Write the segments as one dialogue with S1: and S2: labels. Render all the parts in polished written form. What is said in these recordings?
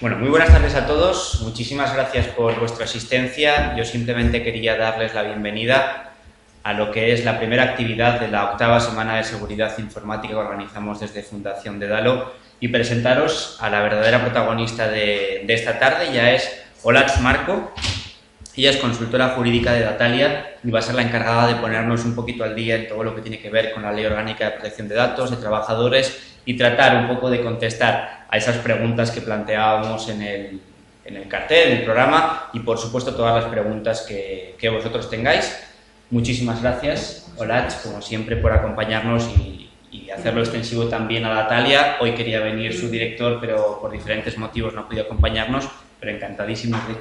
S1: Bueno, muy buenas tardes a todos. Muchísimas gracias por vuestra asistencia. Yo simplemente quería darles la bienvenida a lo que es la primera actividad de la 8ª Semana de Seguridad Informática que organizamos desde Fundación Dedalo y presentaros a la verdadera protagonista de esta tarde. Ya es Olatz Marco. Ella es consultora jurídica de Datalia y va a ser la encargada de ponernos un poquito al día en todo lo que tiene que ver con la Ley Orgánica de Protección de Datos, de trabajadores, y tratar un poco de contestar a esas preguntas que planteábamos en el cartel, en el programa, y por supuesto todas las preguntas que vosotros tengáis. Muchísimas gracias, Olatz, como siempre, por acompañarnos y hacerlo extensivo también a Datalia. Hoy quería venir su director, pero por diferentes motivos no ha podido acompañarnos, pero encantadísimos de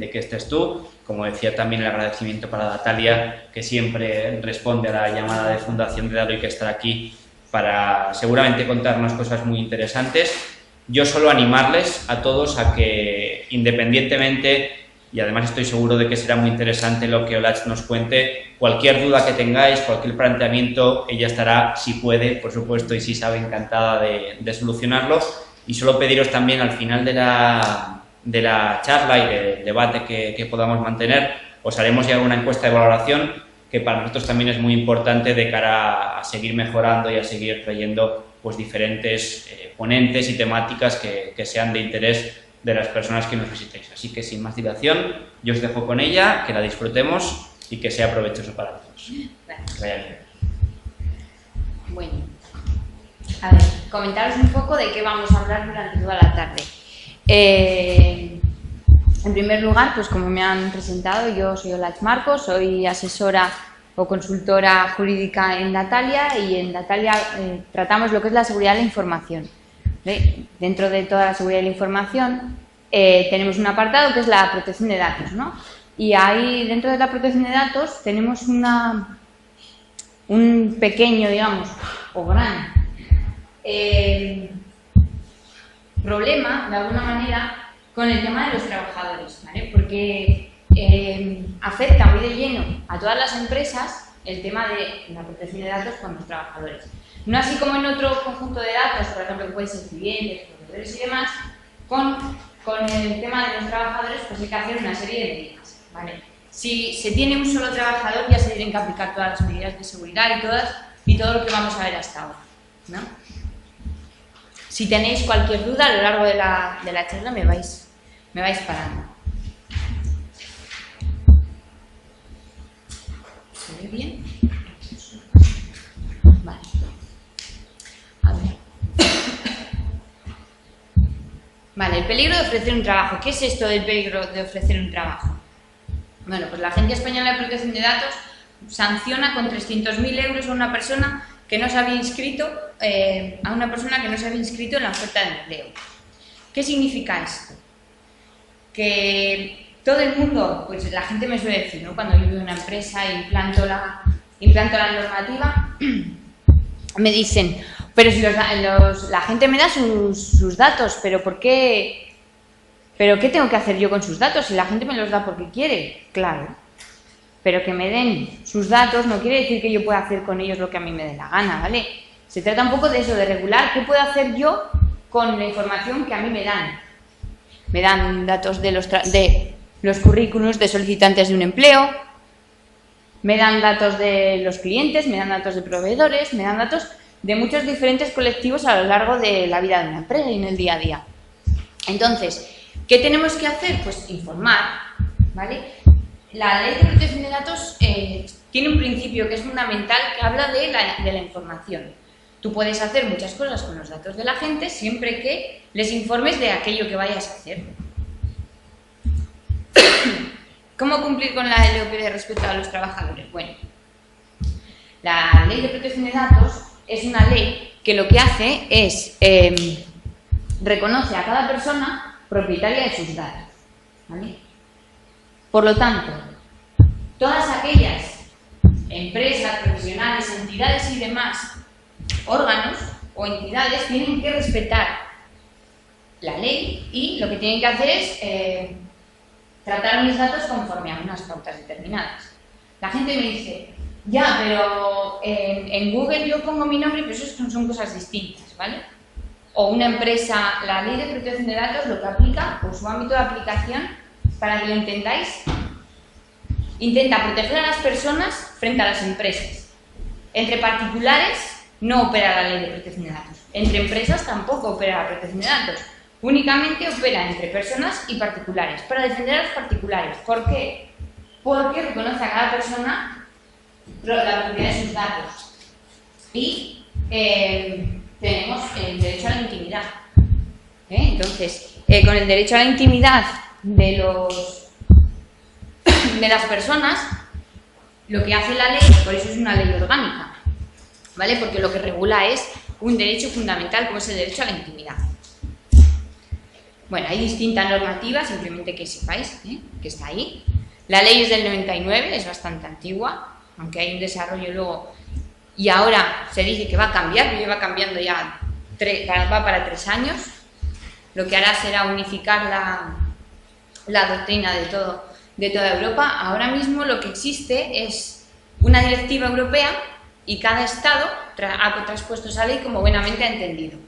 S1: que estés tú. Como decía, también el agradecimiento para Datalia, que siempre responde a la llamada de Fundación Dedalo y que estará aquí para seguramente contarnos cosas muy interesantes. Yo solo animarles a todos a que, independientemente, y además estoy seguro de que será muy interesante lo que Olatz nos cuente, cualquier duda que tengáis, cualquier planteamiento, ella estará, si puede, por supuesto, y si sabe, encantada de solucionarlo. Y solo pediros también al final de la charla y del debate que podamos mantener, os haremos llegar una encuesta de valoración que para nosotros también es muy importante de cara a seguir mejorando y a seguir trayendo pues, diferentes ponentes y temáticas que sean de interés de las personas que nos visitéis. Así que sin más dilación, yo os dejo con ella, que la disfrutemos y que sea provechoso para todos.
S2: Gracias.
S1: Vaya bien.
S2: Bueno, a ver, comentaros un poco de qué vamos a hablar durante toda la tarde. En primer lugar, pues como me han presentado, yo soy Olatz Marco, soy asesora o consultora jurídica en Datalia y en Datalia tratamos lo que es la seguridad de la información. Dentro de toda la seguridad de la información tenemos un apartado que es la protección de datos, ¿no? Y ahí dentro de la protección de datos tenemos un pequeño, digamos, o gran problema, de alguna manera, con el tema de los trabajadores, ¿vale? Porque afecta muy de lleno a todas las empresas el tema de la protección de datos con los trabajadores. No así como en otro conjunto de datos, por ejemplo, que pueden ser clientes, proveedores y demás, con el tema de los trabajadores pues hay que hacer una serie de medidas, ¿vale? Si se tiene un solo trabajador ya se tienen que aplicar todas las medidas de seguridad y todo lo que vamos a ver hasta ahora, ¿no? Si tenéis cualquier duda a lo largo de la charla me vais parando. ¿Se ve bien? Vale. A ver. Vale, el peligro de ofrecer un trabajo. ¿Qué es esto del peligro de ofrecer un trabajo? Bueno, pues la Agencia Española de Protección de Datos sanciona con 300.000 euros a una persona que no se había inscrito, en la oferta de empleo. ¿Qué significa esto? Que todo el mundo, pues la gente me suele decir, ¿no? Cuando yo vivo en una empresa e implanto la normativa, me dicen, pero si la gente me da sus datos, ¿pero por qué? ¿Pero qué tengo que hacer yo con sus datos si la gente me los da porque quiere? Claro. Pero que me den sus datos no quiere decir que yo pueda hacer con ellos lo que a mí me dé la gana, ¿vale? Se trata un poco de eso, de regular qué puedo hacer yo con la información que a mí me dan. Me dan datos de los currículums de solicitantes de un empleo, me dan datos de los clientes, me dan datos de proveedores, me dan datos de muchos diferentes colectivos a lo largo de la vida de una empresa y en el día a día. Entonces, ¿qué tenemos que hacer? Pues informar, ¿vale? La Ley de Protección de Datos tiene un principio que es fundamental que habla de la información. Tú puedes hacer muchas cosas con los datos de la gente siempre que les informes de aquello que vayas a hacer. ¿Cómo cumplir con la LOPD respecto a los trabajadores? Bueno, la Ley de Protección de Datos es una ley que lo que hace es reconoce a cada persona propietaria de sus datos, ¿vale? Por lo tanto, todas aquellas empresas, profesionales, entidades y demás órganos o entidades tienen que respetar la ley y lo que tienen que hacer es tratar mis datos conforme a unas pautas determinadas. La gente me dice, ya, pero en Google yo pongo mi nombre, pero eso son cosas distintas, ¿vale? o una empresa, la ley de protección de datos lo que aplica, o su ámbito de aplicación, para que lo entendáis, intenta proteger a las personas frente a las empresas. Entre particulares no opera la ley de protección de datos. Entre empresas tampoco opera la protección de datos. Únicamente opera entre personas y particulares, para defender a los particulares. ¿Por qué? Porque reconoce a cada persona la propiedad de sus datos. Y tenemos el derecho a la intimidad. Entonces, con el derecho a la intimidad de las personas, lo que hace la ley, por eso es una ley orgánica, ¿vale? Porque lo que regula es un derecho fundamental, como es el derecho a la intimidad. Bueno, hay distintas normativas, simplemente que sepáis que está ahí. La ley es del 99, es bastante antigua, aunque hay un desarrollo luego, y ahora se dice que va a cambiar, que lleva cambiando ya, va para 3 años. Lo que hará será unificar la doctrina de toda Europa. Ahora mismo lo que existe es una directiva europea y cada Estado ha traspuesto esa ley como buenamente ha entendido.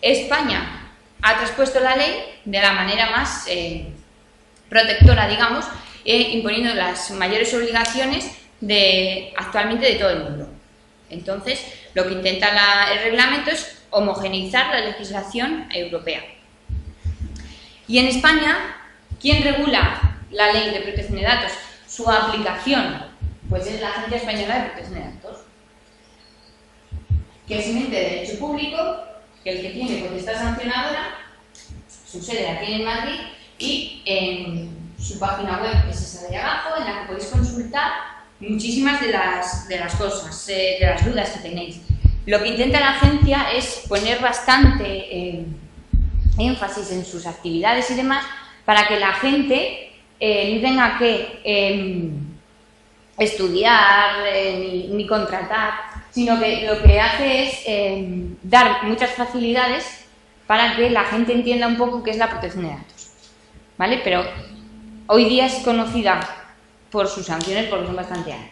S2: España ha traspuesto la ley de la manera más protectora, digamos, imponiendo las mayores obligaciones actualmente de todo el mundo. Entonces, lo que intenta el reglamento es homogeneizar la legislación europea. Y en España, ¿quién regula la ley de protección de datos? Su aplicación, pues es la Agencia Española de Protección de Datos, que es un ente de derecho público, que el que tiene potestad sancionadora, su sede la tiene en Madrid, y en su página web, que es esa de abajo, en la que podéis consultar muchísimas de las cosas, de las dudas que tenéis. Lo que intenta la agencia es poner bastante énfasis en sus actividades y demás para que la gente no tenga que estudiar ni contratar, sino que lo que hace es dar muchas facilidades para que la gente entienda un poco qué es la protección de datos, ¿vale? Pero hoy día es conocida por sus sanciones porque son bastante altas.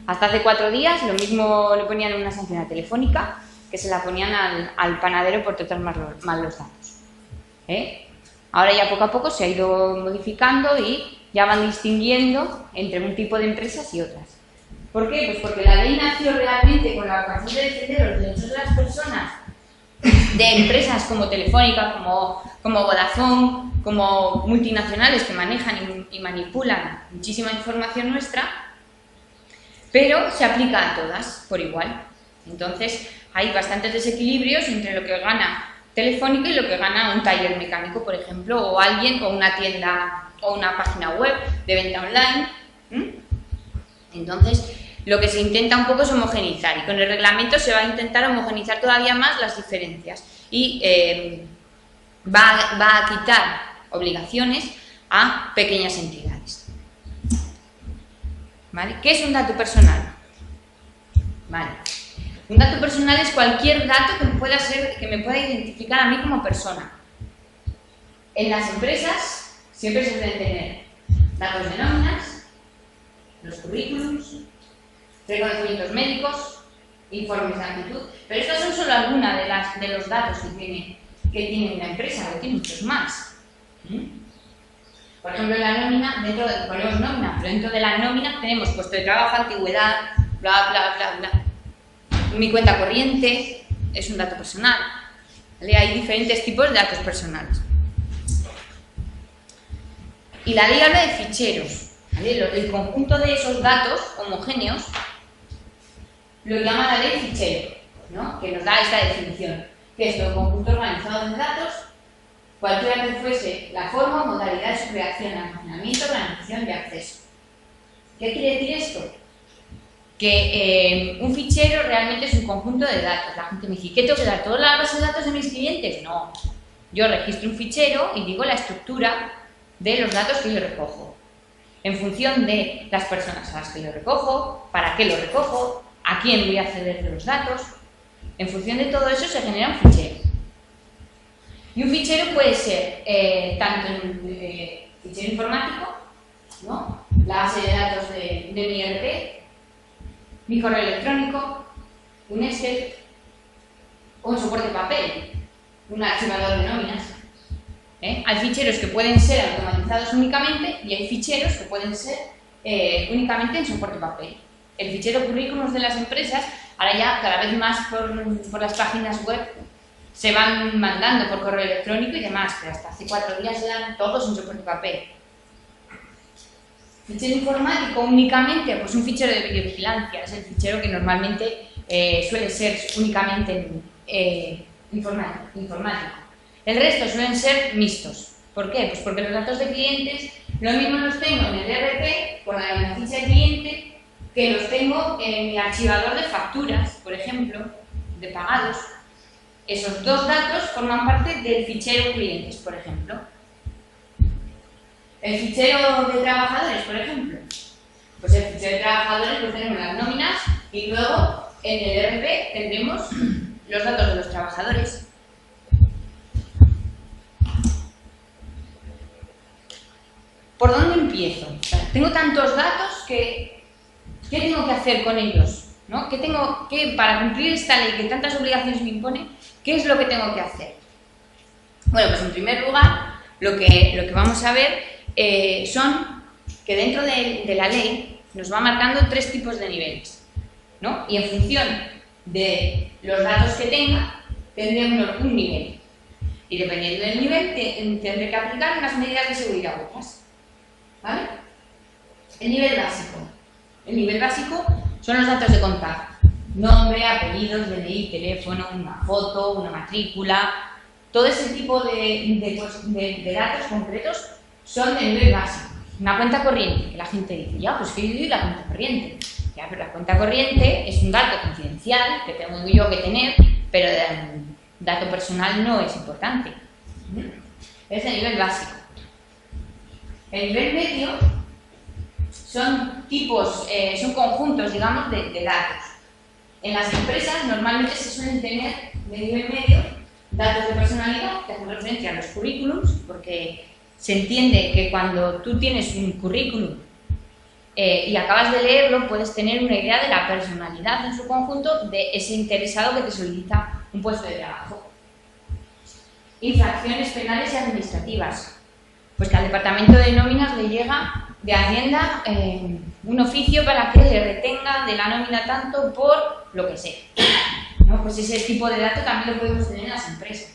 S2: Hasta hace 4 días lo mismo le ponían una sanción a Telefónica, que se la ponían al panadero por tratar mal los datos. Ahora ya poco a poco se ha ido modificando y ya van distinguiendo entre un tipo de empresas y otras. ¿Por qué? Pues porque la ley nació realmente con la vocación de defender los derechos de las personas, de empresas como Telefónica, como Vodafone, como multinacionales que manejan y manipulan muchísima información nuestra, pero se aplica a todas por igual. Entonces hay bastantes desequilibrios entre lo que gana Telefónica y lo que gana un taller mecánico, por ejemplo, o alguien con una tienda o una página web de venta online. Entonces, lo que se intenta un poco es homogeneizar, y con el reglamento se va a intentar homogeneizar todavía más las diferencias y va a quitar obligaciones a pequeñas entidades. ¿Vale? ¿Qué es un dato personal? Vale. Un dato personal es cualquier dato que me pueda identificar a mí como persona. En las empresas siempre se deben tener datos de nóminas, los currículums, reconocimientos médicos, informes de aptitud, pero estas son solo algunas de los datos que tiene una empresa, que tiene muchos más. Por ejemplo, en la nómina, ponemos nómina, pero dentro de la nómina tenemos puesto de trabajo, antigüedad, bla, bla, bla, bla. Mi cuenta corriente es un dato personal, ¿vale? Hay diferentes tipos de datos personales. Y la ley habla de ficheros, ¿vale? El conjunto de esos datos homogéneos lo llama la ley fichero, ¿no? Que nos da esta definición, que es un conjunto organizado de datos, cualquiera que fuese la forma o modalidad de su creación, almacenamiento, organización y acceso. ¿Qué quiere decir esto? Que un fichero realmente es un conjunto de datos. La gente me dice, ¿qué tengo que dar? ¿Toda la base de datos de mis clientes? No. Yo registro un fichero y digo la estructura de los datos que yo recojo. En función de las personas a las que yo recojo, para qué lo recojo, a quién voy a acceder de los datos. En función de todo eso se genera un fichero. Y un fichero puede ser tanto un fichero informático, ¿no? La base de datos de mi ERP, mi correo electrónico, un Excel o un soporte de papel, un archivador de nóminas. Hay ficheros que pueden ser automatizados únicamente y hay ficheros que pueden ser únicamente en soporte papel. El fichero currículums de las empresas, ahora ya cada vez más por las páginas web, se van mandando por correo electrónico y demás, pero hasta hace 4 días eran todos en soporte papel. Fichero informático únicamente, pues un fichero de videovigilancia, es el fichero que normalmente suele ser únicamente informático. El resto suelen ser mixtos. ¿Por qué? Pues porque los datos de clientes lo mismo los tengo en el ERP, con la ficha de cliente, que los tengo en mi archivador de facturas, por ejemplo, de pagados. Esos dos datos forman parte del fichero clientes, por ejemplo. El fichero de trabajadores, por ejemplo. Pues el fichero de trabajadores pues tenemos las nóminas y luego en el ERP tendremos los datos de los trabajadores. ¿Por dónde empiezo? Tengo tantos datos que ¿qué tengo que hacer con ellos? ¿No? ¿Qué tengo que, para cumplir esta ley que tantas obligaciones me impone, qué es lo que tengo que hacer? Bueno, pues en primer lugar, lo que vamos a ver son que dentro de la ley nos va marcando 3 tipos de niveles, ¿no? Y en función de los datos que tenga, tendré un nivel. Y dependiendo del nivel, tendré que aplicar unas medidas de seguridad u otras. ¿Vale? El nivel básico. El nivel básico son los datos de contacto. Nombre, apellidos, DNI, teléfono, una foto, una matrícula. Todo ese tipo de datos concretos son de nivel básico. Una cuenta corriente, que la gente dice, ya, pues que yo doy la cuenta corriente. Ya, pero la cuenta corriente es un dato confidencial que tengo yo que tener, pero dato personal no es importante. Es el nivel básico. El nivel medio son son conjuntos, digamos, de datos. En las empresas normalmente se suelen tener de nivel medio datos de personalidad que hacen referencia a los currículums, porque se entiende que cuando tú tienes un currículum y acabas de leerlo, puedes tener una idea de la personalidad en su conjunto de ese interesado que te solicita un puesto de trabajo. Infracciones penales y administrativas. Pues que al departamento de nóminas le llega de Hacienda un oficio para que le retenga de la nómina tanto por lo que sea, ¿no? Pues ese tipo de dato también lo podemos tener en las empresas.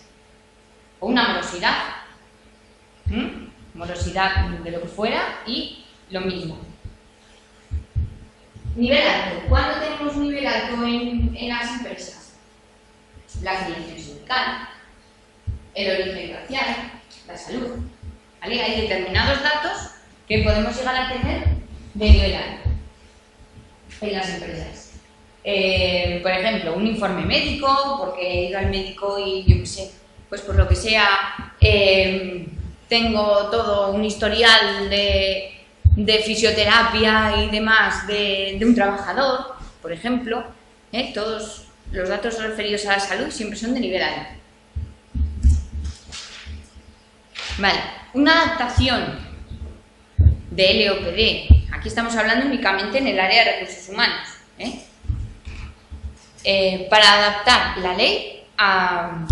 S2: O una morosidad. Morosidad de lo que fuera y lo mismo. Nivel alto. ¿Cuándo tenemos un nivel alto en las empresas? La afiliación sindical, el origen racial, la salud. ¿Vale? Hay determinados datos que podemos llegar a tener de nivel alto en las empresas. Por ejemplo, un informe médico, porque he ido al médico y yo qué sé, pues por lo que sea, tengo todo un historial de fisioterapia y demás de un trabajador, por ejemplo. Todos los datos referidos a la salud siempre son de nivel alto. Vale, una adaptación de LOPD. Aquí estamos hablando únicamente en el área de recursos humanos. Para adaptar la ley a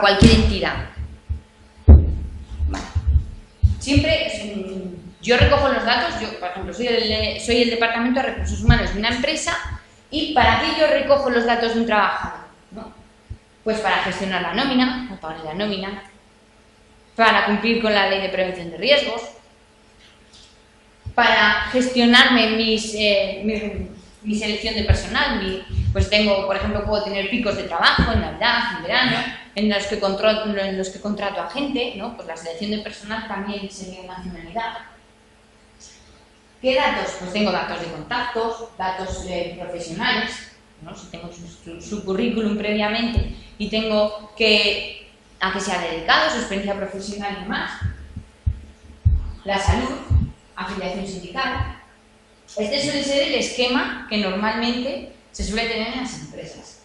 S2: cualquier entidad. Vale. Siempre yo recojo los datos, yo por ejemplo soy el departamento de recursos humanos de una empresa y ¿para qué yo recojo los datos de un trabajador? ¿No? Pues para gestionar la nómina, para pagar la nómina, para cumplir con la ley de prevención de riesgos, para gestionarme mi selección de personal. Pues tengo, por ejemplo, puedo tener picos de trabajo en Navidad, en verano, en los que contrato a gente, ¿no? Pues la selección de personal también sería nacionalidad. ¿Qué datos? Pues tengo datos de contactos, datos profesionales, ¿no? Si tengo su currículum previamente y tengo a qué se ha dedicado, su experiencia profesional y demás. La salud, afiliación sindical. Este suele ser el esquema que normalmente se suele tener en las empresas.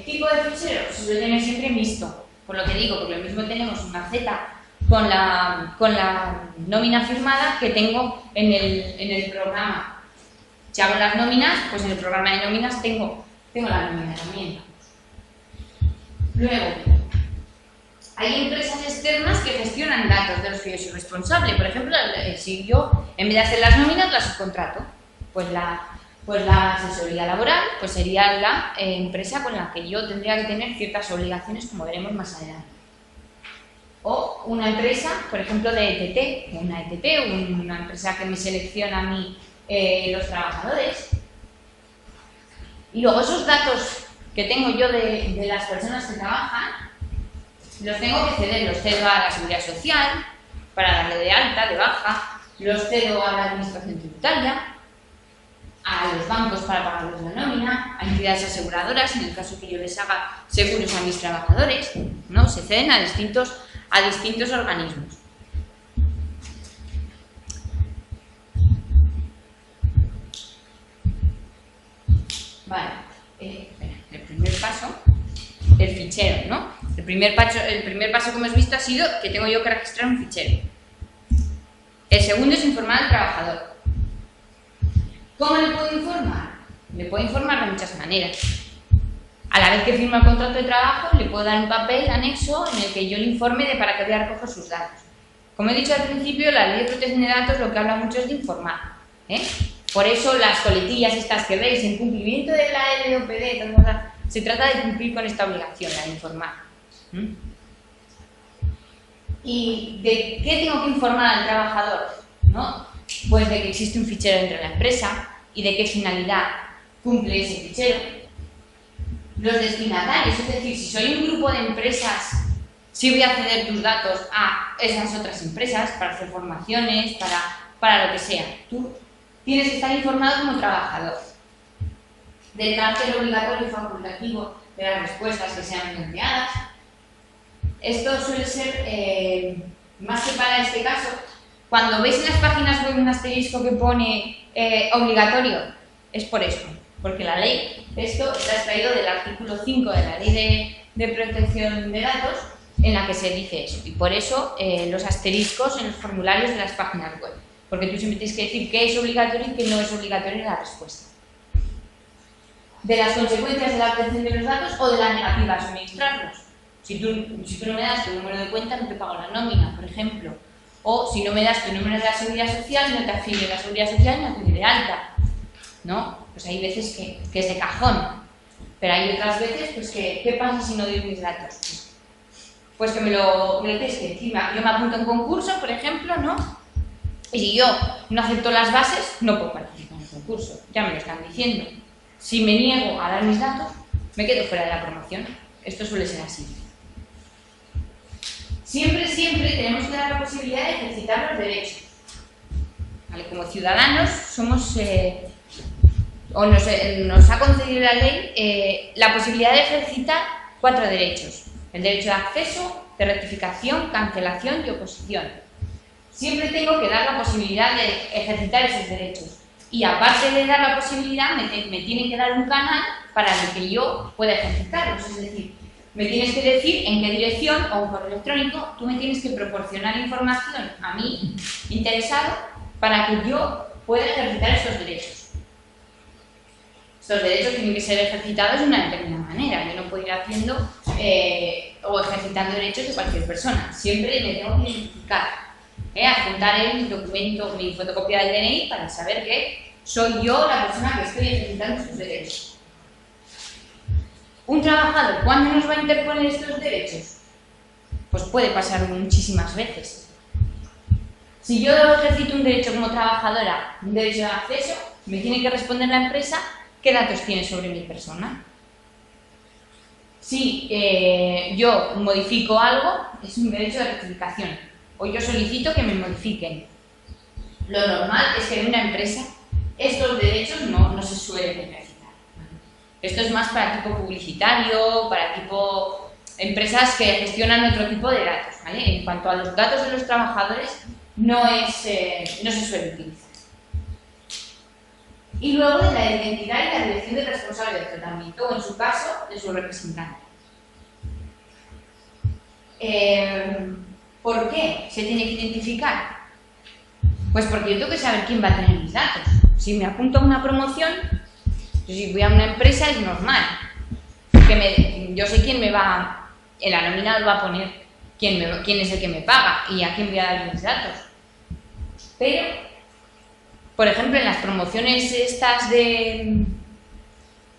S2: Tipo de fichero, se suele tener siempre mixto, por lo que digo, porque lo mismo tenemos una Z con la nómina firmada que tengo en el programa. Si hago las nóminas, pues en el programa de nóminas tengo la nómina también. Luego, hay empresas externas que gestionan datos de los que yo soy responsable. Por ejemplo, si yo, en vez de hacer las nóminas, las subcontrato, pues la asesoría laboral pues sería la empresa con la que yo tendría que tener ciertas obligaciones, como veremos más adelante. O una empresa, por ejemplo, de ETT, una empresa que me selecciona a mí los trabajadores. Y luego esos datos que tengo yo de las personas que trabajan, los tengo que ceder, los cedo a la Seguridad Social para darle de alta, de baja, los cedo a la Administración Tributaria, a los bancos para pagarles la nómina, a entidades aseguradoras, en el caso que yo les haga seguros a mis trabajadores, ¿no? Se ceden a distintos organismos. Vale, el primer paso, el fichero, ¿no? El primer paso que hemos visto ha sido que tengo yo que registrar un fichero. El segundo es informar al trabajador. ¿Cómo le puedo informar? Le puedo informar de muchas maneras. A la vez que firma el contrato de trabajo, le puedo dar un papel anexo en el que yo le informe de para qué voy a recoger sus datos. Como he dicho al principio, la Ley de Protección de Datos lo que habla mucho es de informar, ¿eh? Por eso las coletillas estas que veis, en cumplimiento de la LOPD, se trata de cumplir con esta obligación, la de informar. ¿Y de qué tengo que informar al trabajador? ¿No? Pues de que existe un fichero dentro de la empresa y de qué finalidad cumple ese fichero. Los destinatarios, es decir, si soy un grupo de empresas, sí voy a ceder tus datos a esas otras empresas para hacer formaciones, para lo que sea. Tú tienes que estar informado como trabajador del carácter obligatorio y facultativo de las respuestas que sean enviadas. Esto suele ser, más que para este caso, cuando veis en las páginas web un asterisco que pone obligatorio, es por esto, porque la ley, esto está extraído del artículo 5 de la Ley de Protección de Datos, en la que se dice eso, y por eso los asteriscos en los formularios de las páginas web, porque tú siempre tienes que decir qué es obligatorio y qué no es obligatorio en la respuesta. De las consecuencias de la obtención de los datos o de la negativa a suministrarlos. Si tú no me das tu número de cuenta, no te pago la nómina, por ejemplo. O si no me das tu número de la Seguridad Social, no te afilies a la Seguridad Social y no te doy de alta. ¿No? Pues hay veces que es de cajón. Pero hay otras veces, pues que, ¿qué pasa si no doy mis datos? Pues que me lo tienes que decir. Yo me apunto a un concurso, por ejemplo, ¿no? Y si yo no acepto las bases, no puedo participar en el concurso. Ya me lo están diciendo. Si me niego a dar mis datos, me quedo fuera de la promoción. Esto suele ser así. Siempre tenemos que dar la posibilidad de ejercitar los derechos. ¿Vale? Como ciudadanos somos, nos ha concedido la ley la posibilidad de ejercitar 4 derechos. El derecho de acceso, de rectificación, cancelación y oposición. Siempre tengo que dar la posibilidad de ejercitar esos derechos. Y aparte de dar la posibilidad, me tienen que dar un canal para el que yo pueda ejercitarlos. Es decir, me tienes que decir en qué dirección o un correo electrónico tú me tienes que proporcionar información a mí, interesado, para que yo pueda ejercitar estos derechos. Estos derechos tienen que ser ejercitados de una determinada manera. Yo no puedo ir haciendo o ejercitando derechos de cualquier persona. Siempre me tengo que identificar, adjuntar el documento, mi fotocopia del DNI para saber que soy yo la persona que estoy ejercitando estos derechos. Un trabajador, ¿cuándo nos va a interponer estos derechos? Pues puede pasar muchísimas veces. Si yo ejercito un derecho como trabajadora, un derecho de acceso, me tiene que responder la empresa qué datos tiene sobre mi persona. Si yo modifico algo, es un derecho de rectificación. O yo solicito que me modifiquen. Lo normal es que en una empresa estos derechos no se suelen ejercitar. Esto es más para tipo publicitario, para tipo empresas que gestionan otro tipo de datos, ¿vale? En cuanto a los datos de los trabajadores, no se suele utilizar. Y luego de la identidad y la dirección del responsable del tratamiento, o en su caso, de su representante. ¿Por qué se tiene que identificar? Pues porque yo tengo que saber quién va a tener mis datos. Si me apunto a una promoción, si voy a una empresa es normal. Yo sé quién me va en la nómina lo va a poner quién es el que me paga y a quién voy a dar mis datos. Pero, por ejemplo, en las promociones estas de,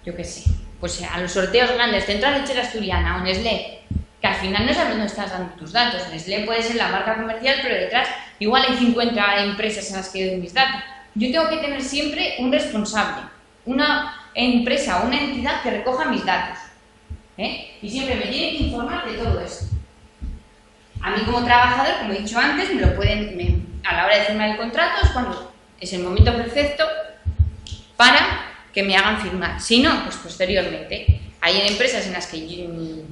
S2: yo qué sé, pues a los sorteos grandes, Central Lechera Asturiana o Nestlé, que al final no sabes dónde estás dando tus datos. Nestlé puede ser la marca comercial, pero detrás igual hay 50 empresas en las que doy mis datos. Yo tengo que tener siempre un responsable, una empresa o una entidad que recoja mis datos. Y siempre me tiene que informar de todo esto. A mí como trabajador, como he dicho antes, me lo pueden, a la hora de firmar el contrato es cuando es el momento perfecto para que me hagan firmar. Si no, pues posteriormente. Hay empresas en las que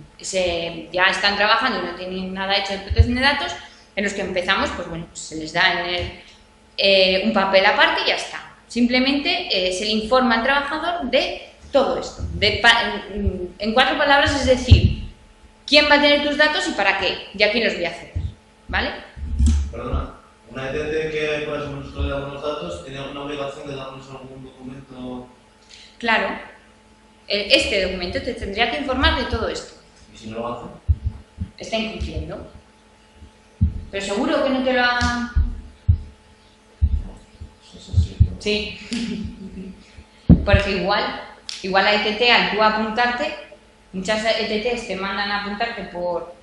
S2: ya están trabajando y no tienen nada hecho de protección de datos, en los que empezamos, pues bueno, pues se les da un papel aparte y ya está. Simplemente se le informa al trabajador de todo esto. En 4 palabras, es decir, quién va a tener tus datos y para qué, y a quién los voy a hacer, ¿vale?
S3: Perdona, una entidad que, por ejemplo, nosotros le damos los datos, ¿tiene alguna obligación de darnos algún documento?
S2: Claro, este documento te tendría que informar de todo esto.
S3: ¿Y si no lo hace?
S2: Está incumpliendo. Pero seguro que no te lo ha... Sí. Porque igual la ETT, al tú apuntarte, muchas ETTs te mandan a apuntarte por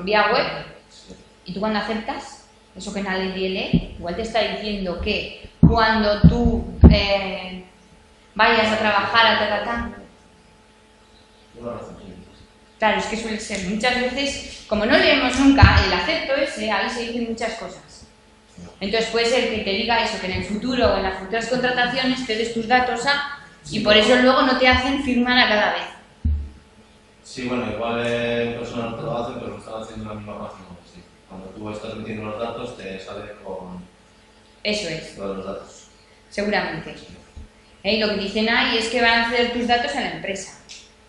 S2: vía web, y tú cuando aceptas, eso que nadie lee, igual te está diciendo que cuando tú vayas a trabajar a Tatatán. Claro, es que suele ser. Muchas veces, como no leemos nunca el acepto ese, ahí se dicen muchas cosas. Entonces puede ser que te diga eso, que en el futuro o en las futuras contrataciones te des tus datos y por eso luego no te hacen firmar a cada vez.
S3: Sí, bueno, igual en personas no te lo hacen, pero lo están haciendo en la misma página. Sí. Cuando tú estás metiendo los datos, te sale con...
S2: Eso es.
S3: Todos los datos.
S2: Seguramente. Lo que dicen ahí es que van a ceder tus datos a la empresa.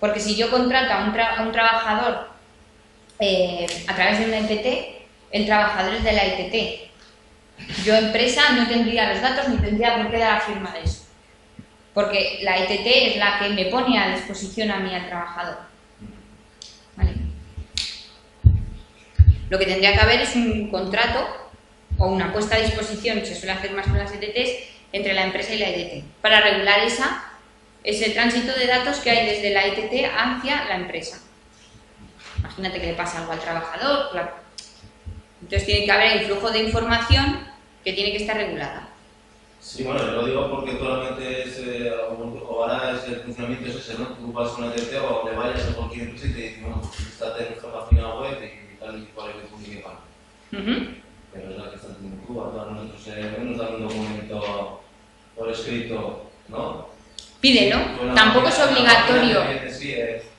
S2: Porque si yo contrato a un trabajador a través de una ETT, el trabajador es de la ETT. Yo, empresa, no tendría los datos ni tendría por qué dar la firma de eso. Porque la ETT es la que me pone a disposición a mí, al trabajador. ¿Vale? Lo que tendría que haber es un contrato o una puesta a disposición, que se suele hacer más con las ETTs, entre la empresa y la ETT, para regular ese tránsito de datos que hay desde la ETT hacia la empresa. Imagínate que le pasa algo al trabajador, claro. Entonces tiene que haber el flujo de información que tiene que estar regulada.
S3: Sí, bueno, yo lo digo porque actualmente ahora es el funcionamiento es ese, ¿no? Tú vas a una ETT o le vayas a cualquier empresa y te dicen, bueno, pues estate en nuestra página web y tal y cual es el punto que paga. Pero es la que está haciendo tú, a todos nosotros nos dan un documento por escrito, ¿no?
S2: Pídelo, tampoco es obligatorio.
S3: Sí,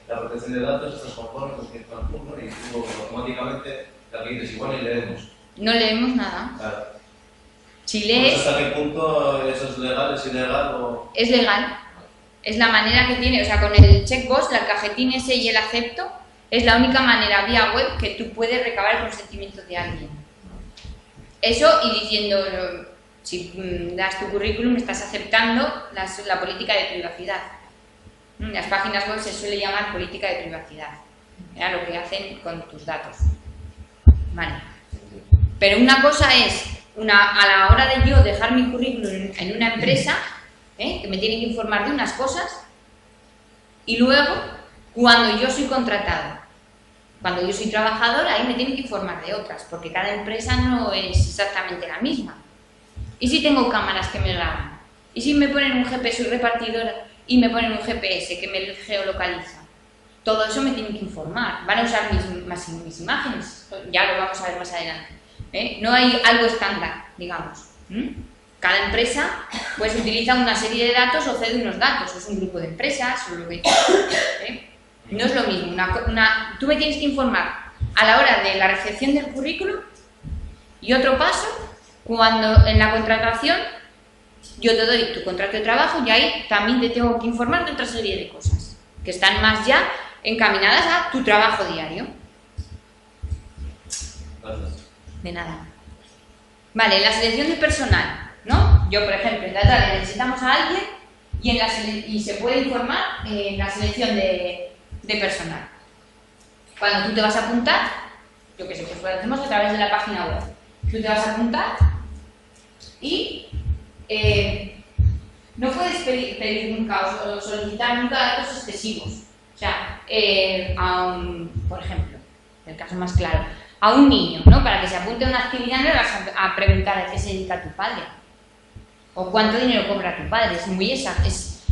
S3: la protección de datos, estás conforme con que estás conforme y tú automáticamente la que dices igual y leemos.
S2: No leemos nada.
S3: Claro.
S2: Si lees...
S3: ¿Hasta qué punto eso es legal, es ilegal o...?
S2: Es legal. Es la manera que tiene, o sea, con el checkbox, la cajetín ese y el acepto, es la única manera vía web que tú puedes recabar el consentimiento de alguien. Eso y diciendo, si das tu currículum, estás aceptando la política de privacidad. En las páginas web se suele llamar política de privacidad. Era lo que hacen con tus datos. Vale. Pero una cosa es, a la hora de yo dejar mi currículum en una empresa, que me tienen que informar de unas cosas, y luego, cuando yo soy contratado, cuando yo soy trabajador, ahí me tienen que informar de otras, porque cada empresa no es exactamente la misma. ¿Y si tengo cámaras que me graban? ¿Y si me ponen un GPS, soy repartidora, y me ponen un GPS que me geolocaliza? Todo eso me tienen que informar. Van a usar mis imágenes, ya lo vamos a ver más adelante. No hay algo estándar, digamos. Cada empresa pues utiliza una serie de datos o cede unos datos, o es un grupo de empresas, o lo que no es lo mismo. Tú me tienes que informar a la hora de la recepción del currículum, y otro paso, cuando en la contratación yo te doy tu contrato de trabajo y ahí también te tengo que informar de otra serie de cosas que están más ya encaminadas a tu trabajo diario.
S3: Gracias.
S2: De nada. Vale, la selección de personal, ¿no? Yo, por ejemplo, en Tatatán necesitamos a alguien y se puede informar en la selección de personal. Cuando tú te vas a apuntar, yo que sé, pues lo hacemos a través de la página web. Tú te vas a apuntar y no puedes pedir nunca o solicitar nunca datos excesivos. O sea, por ejemplo, el caso más claro, a un niño, ¿no? Para que se apunte a una actividad no le vas a preguntar a qué se dedica tu padre o cuánto dinero cobra tu padre.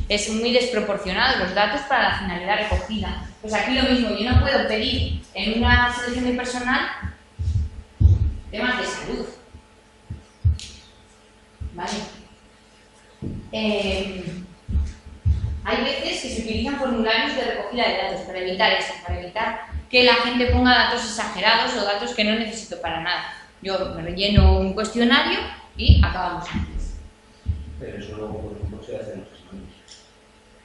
S2: Es muy desproporcionado los datos para la finalidad recogida. Pues aquí lo mismo, yo no puedo pedir en una selección de personal temas de salud. ¿Vale? Hay veces que se utilizan formularios de recogida de datos para evitar eso, para evitar que la gente ponga datos exagerados o datos que no necesito para nada. Yo me relleno un cuestionario y acabamos antes.
S4: Pero eso luego, por ejemplo, se hace en los exámenes.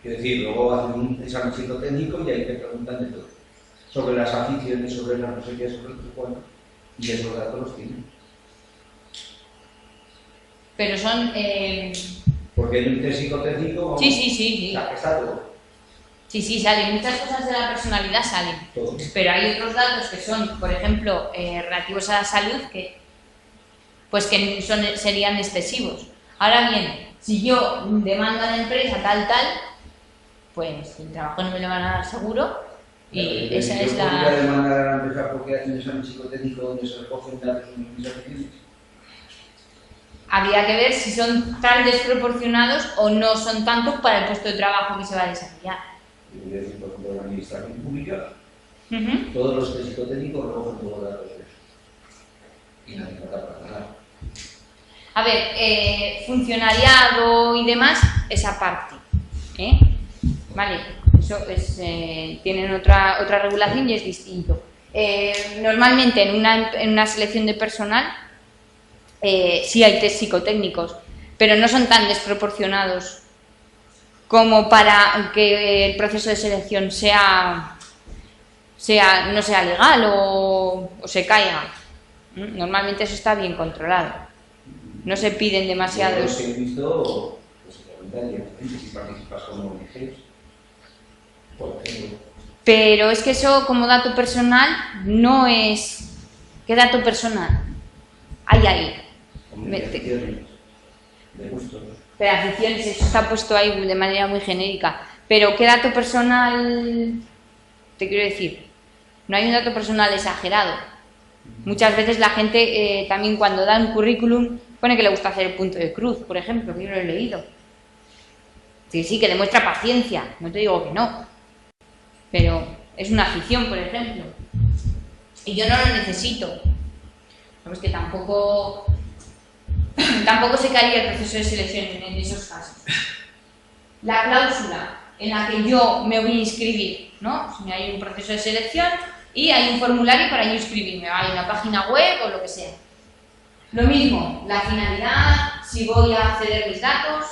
S4: Es decir, luego hacen un examen psicotécnico y hay que preguntar de todo. Sobre las aficiones, sobre las no sé qué, sobre los cuantos. Y esos datos los tienen.
S2: Pero son...
S4: Porque hay un test psicotécnico...
S2: Sí.
S4: O sea, que está todo.
S2: Sí, salen. Muchas cosas de la personalidad salen.
S4: Todo.
S2: Pero hay otros datos que son, por ejemplo, relativos a la salud, que serían excesivos. Ahora bien, si yo demando a la empresa tal, pues el trabajo no me lo van a dar seguro y esa es la...
S4: ¿Yo podría demandar a la empresa porque hacen un examen psicotécnico donde se recogen datos de mis aficiones?
S2: Habría que ver si son tan desproporcionados o no son tanto para el puesto de trabajo que se va a desarrollar.
S4: Yo voy a decir, por ejemplo, en la administración pública,
S2: Uh-huh.
S4: todos los test psicotecnicos recogen todos los datos de eso. Y no hay nada para nada.
S2: A ver, funcionariado y demás, esa parte. Vale, eso es, tienen otra regulación y es distinto. Normalmente en una selección de personal sí hay test psicotécnicos, pero no son tan desproporcionados como para que el proceso de selección no sea legal o se caiga. Normalmente eso está bien controlado. No se piden demasiados...
S4: Los que he visto, pues se preguntan directamente si participas como ONGs, por ejemplo.
S2: Pero es que eso como dato personal no es... ¿Qué dato personal? Hay ahí.
S4: De aficiones, de gustos.
S2: Pero aficiones, eso está puesto ahí de manera muy genérica. Pero ¿qué dato personal te quiero decir? No hay un dato personal exagerado. Muchas veces la gente también cuando da un currículum pone que le gusta hacer el punto de cruz, por ejemplo, que yo lo he leído. Sí, que demuestra paciencia, no te digo que no. Pero es una afición, por ejemplo. Y yo no lo necesito. No, es que tampoco se caería el proceso de selección en esos casos. La cláusula en la que yo me voy a inscribir, ¿no? Si hay un proceso de selección y hay un formulario para yo inscribirme, hay una página web o lo que sea. Lo mismo, la finalidad, si voy a ceder mis datos,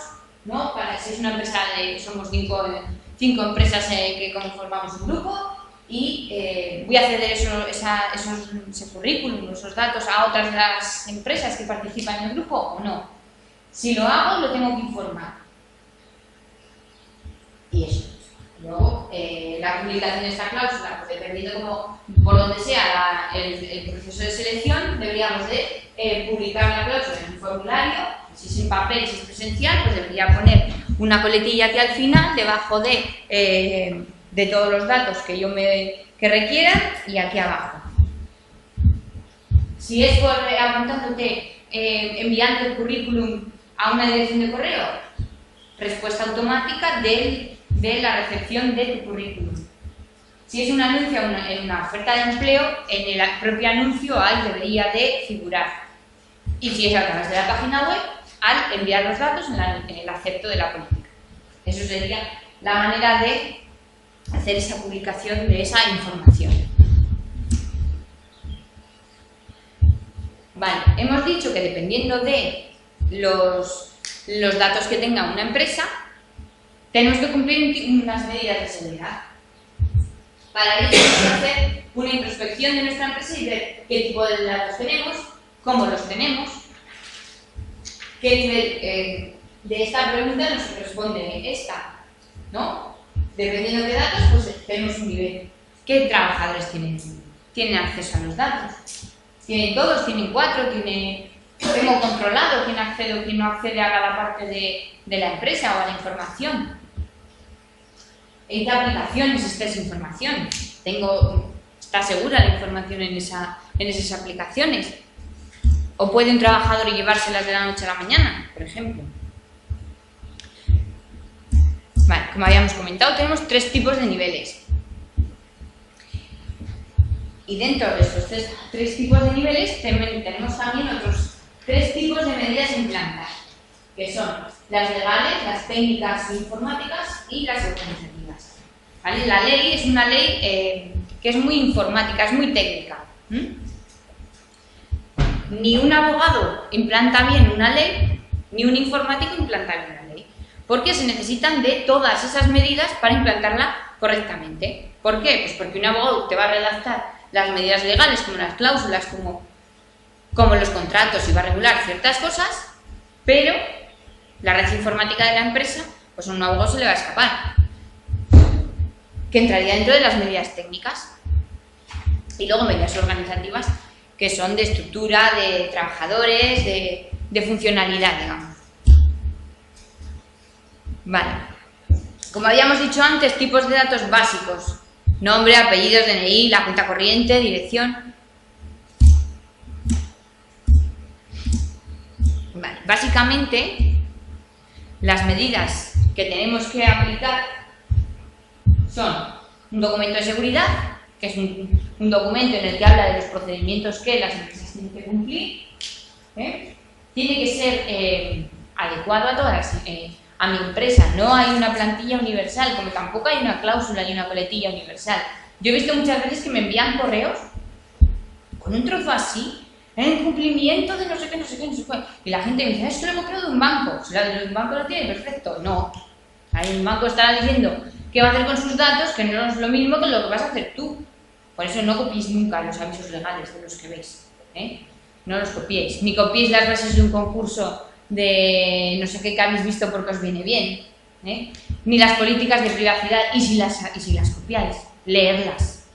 S2: ¿no? Si es una empresa somos cinco empresas que conformamos un grupo y voy a ceder ese currículum, esos datos a otras de las empresas que participan en el grupo o no. Si lo hago, lo tengo que informar. Y eso. Luego, la publicación de esta cláusula, pues dependiendo por donde sea el proceso de selección, deberíamos de publicar la cláusula en un formulario. Si es en papel, si es presencial, pues debería poner una coletilla aquí al final, debajo de todos los datos que requieran y aquí abajo. Si es por apuntándote, enviando el currículum a una dirección de correo, respuesta automática de la recepción de tu currículum. Si es un anuncio en una oferta de empleo, en el propio anuncio ahí debería de figurar. Y si es a través de la página web, al enviar los datos en el acepto de la política. Eso sería la manera de hacer esa publicación de esa información. Vale, hemos dicho que dependiendo de los datos que tenga una empresa, tenemos que cumplir unas medidas de seguridad. Para ello tenemos que hacer una introspección de nuestra empresa y ver qué tipo de datos tenemos, cómo los tenemos, qué nivel de esta pregunta nos responde esta, ¿no? Dependiendo de datos, pues tenemos un nivel. ¿qué trabajadores tienen acceso a los datos? ¿Tienen todos? ¿Tienen 4? ¿Tengo controlado quién accede o quién no accede a cada parte de la empresa o a la información? ¿En qué aplicaciones está esa información? ¿Está segura la información en esas aplicaciones? ¿O puede un trabajador llevárselas de la noche a la mañana, por ejemplo? Vale, como habíamos comentado, tenemos 3 tipos de niveles. Y dentro de estos 3 tipos de niveles tenemos también otros 3 tipos de medidas a implantar, que son las legales, las técnicas informáticas y las organizativas. ¿Vale? La ley es una ley que es muy informática, es muy técnica. Ni un abogado implanta bien una ley, ni un informático implanta bien una ley, porque se necesitan de todas esas medidas para implantarla correctamente. ¿Por qué? Pues porque un abogado te va a redactar las medidas legales, como las cláusulas, como los contratos, y va a regular ciertas cosas, pero la red informática de la empresa, pues a un abogado se le va a escapar, que entraría dentro de las medidas técnicas. Y luego medidas organizativas, que son de estructura, de trabajadores, de funcionalidad, digamos. Vale. Como habíamos dicho antes, tipos de datos básicos: nombre, apellidos, DNI, la cuenta corriente, dirección. Vale. Básicamente, las medidas que tenemos que aplicar son un documento de seguridad, que es un documento en el que habla de los procedimientos que las empresas tienen que cumplir. Tiene que ser adecuado a todas a mi empresa. No hay una plantilla universal, como tampoco hay una cláusula ni una coletilla universal. Yo he visto muchas veces que me envían correos con un trozo así, en cumplimiento de no sé qué, no sé qué, no sé qué. Y la gente me dice, esto lo hemos creado de un banco. Si un banco lo tiene, perfecto. No. Ahí un banco estará diciendo qué va a hacer con sus datos, que no es lo mismo que lo que vas a hacer tú. Por eso no copiéis nunca los avisos legales de los que veis. No los copiéis. Ni copiéis las bases de un concurso de no sé qué que habéis visto porque os viene bien. Ni las políticas de privacidad. Y si las copiáis, leerlas.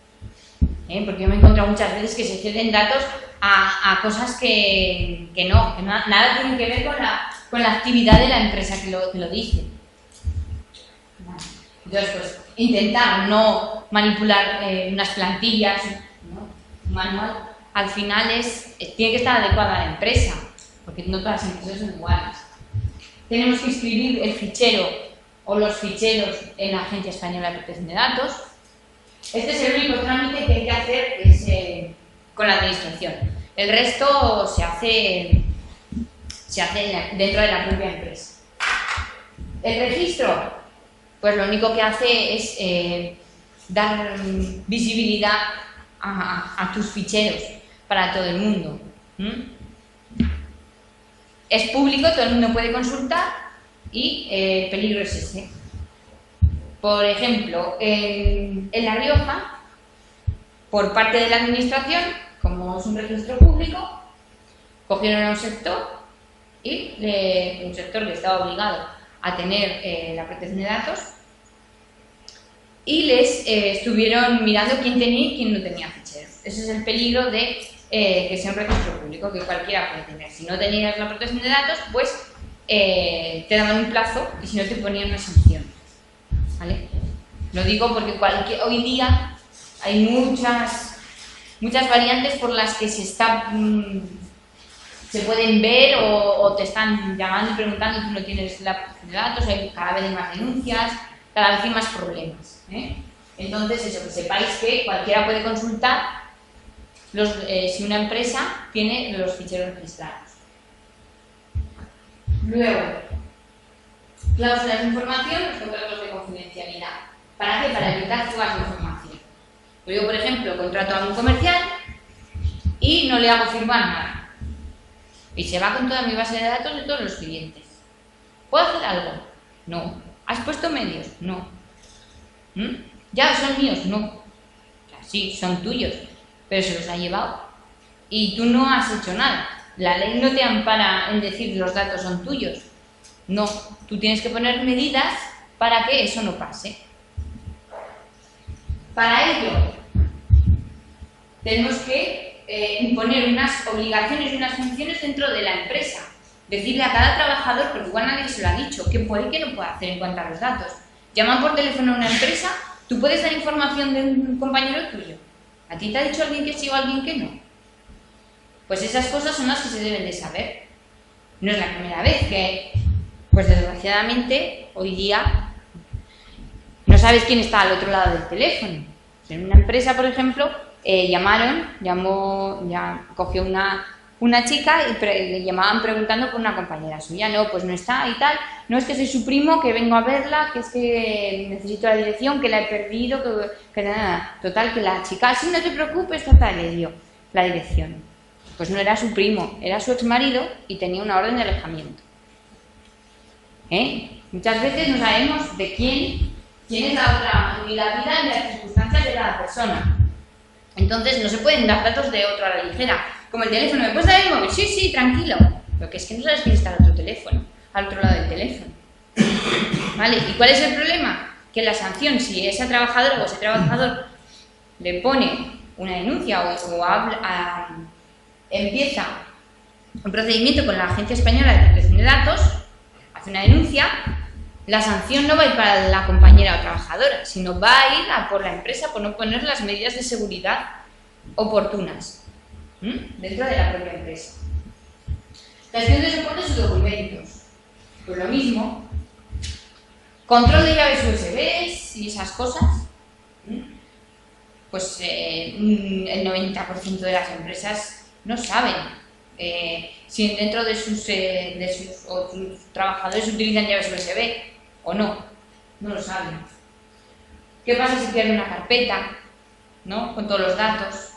S2: Porque yo me he encontrado muchas veces que se ceden datos a cosas que nada tienen que ver con la actividad de la empresa que lo dice. Entonces, pues, intentar no manipular unas plantillas, ¿no? Un manual, al final tiene que estar adecuado a la empresa, porque no todas las empresas son iguales. Tenemos que inscribir el fichero o los ficheros en la Agencia Española de Protección de Datos. Este es el único trámite que hay que hacer con la administración. El resto se hace dentro de la propia empresa. El registro, pues lo único que hace es dar visibilidad a tus ficheros para todo el mundo. Es público, todo el mundo puede consultar y el peligro es ese. Por ejemplo, en La Rioja, por parte de la administración, como es un registro público, cogieron a un sector y un sector que estaba obligado a tener la protección de datos, y les estuvieron mirando quién tenía y quién no tenía ficheros. Ese es el peligro de que sea un registro público, que cualquiera puede tener. Si no tenías la protección de datos, pues te daban un plazo y si no te ponían una sanción. ¿Vale? Lo digo porque hoy día hay muchas variantes por las que se pueden ver o te están llamando y preguntando si no tienes la protección de datos. Hay cada vez más denuncias, cada vez hay más problemas. Entonces, eso, que sepáis que cualquiera puede consultar si una empresa tiene los ficheros registrados. Luego, cláusulas de información, los contratos de confidencialidad. ¿Para qué? Para evitar fugas de información. Yo, por ejemplo, contrato a un comercial y no le hago firmar nada. Y se va con toda mi base de datos de todos los clientes. ¿Puedo hacer algo? No. ¿Has puesto medios? No. ¿Ya son míos? No. Sí, son tuyos, pero se los ha llevado. Y tú no has hecho nada. La ley no te ampara en decir los datos son tuyos. No. Tú tienes que poner medidas para que eso no pase. Para ello, tenemos que imponer unas obligaciones y unas funciones dentro de la empresa. Decirle a cada trabajador, porque igual nadie se lo ha dicho, qué puede y qué no puede hacer en cuanto a los datos. Llaman por teléfono a una empresa, tú puedes dar información de un compañero tuyo. ¿A ti te ha dicho alguien que sí o alguien que no? Pues esas cosas son las que se deben de saber. No es la primera vez que, pues desgraciadamente, hoy día no sabes quién está al otro lado del teléfono. En una empresa, por ejemplo, cogió una chica y le llamaban preguntando por una compañera suya. No, pues no está y tal. No, es que soy su primo, que vengo a verla, que es que necesito la dirección, que la he perdido, que nada. Total, que la chica, sí, no te preocupes, total, le dio la dirección. Pues no era su primo, era su exmarido y tenía una orden de alejamiento. Muchas veces no sabemos de quién es la otra, ni la vida ni las circunstancias de cada persona. Entonces no se pueden dar datos de otro a la ligera. Como el teléfono, ¿me puedes dar el móvil? Sí, sí, tranquilo. Lo que es que no sabes quién está al otro teléfono, al otro lado del teléfono. ¿Vale? ¿Y cuál es el problema? Que la sanción, si ese trabajador o ese trabajador le pone una denuncia empieza un procedimiento con la Agencia Española de Protección de Datos, hace una denuncia, la sanción no va a ir para la compañera o trabajadora, sino va a ir a por la empresa por no poner las medidas de seguridad oportunas dentro de la propia empresa. Gestión de soportes y documentos. Pues lo mismo. Control de llaves USB y esas cosas. Pues el 90% de las empresas no saben si dentro de sus trabajadores utilizan llaves USB o no lo saben. ¿Qué pasa si pierde una carpeta, ¿no? Con todos los datos?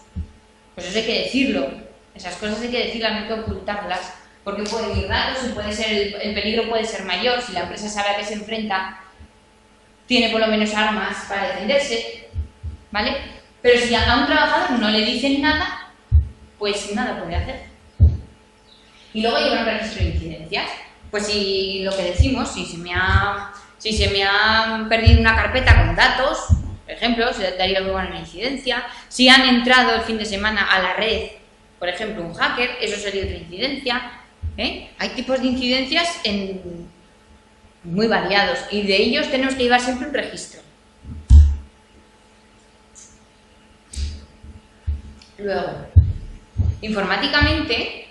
S2: Pues eso hay que decirlo, esas cosas hay que decirlas, no hay que ocultarlas, porque pueden ir datos y puede ser, el peligro puede ser mayor. Si la empresa sabe a qué se enfrenta, tiene por lo menos armas para defenderse, ¿vale? Pero si a un trabajador no le dicen nada, pues nada puede hacer. Y luego lleva un registro de incidencias. Pues si lo que decimos, si se me ha perdido una carpeta con datos, por ejemplo, se daría lugar a una incidencia. Si han entrado el fin de semana a la red, por ejemplo, un hacker, eso sería otra incidencia. Hay tipos de incidencias muy variados y de ellos tenemos que llevar siempre un registro. Luego, informáticamente,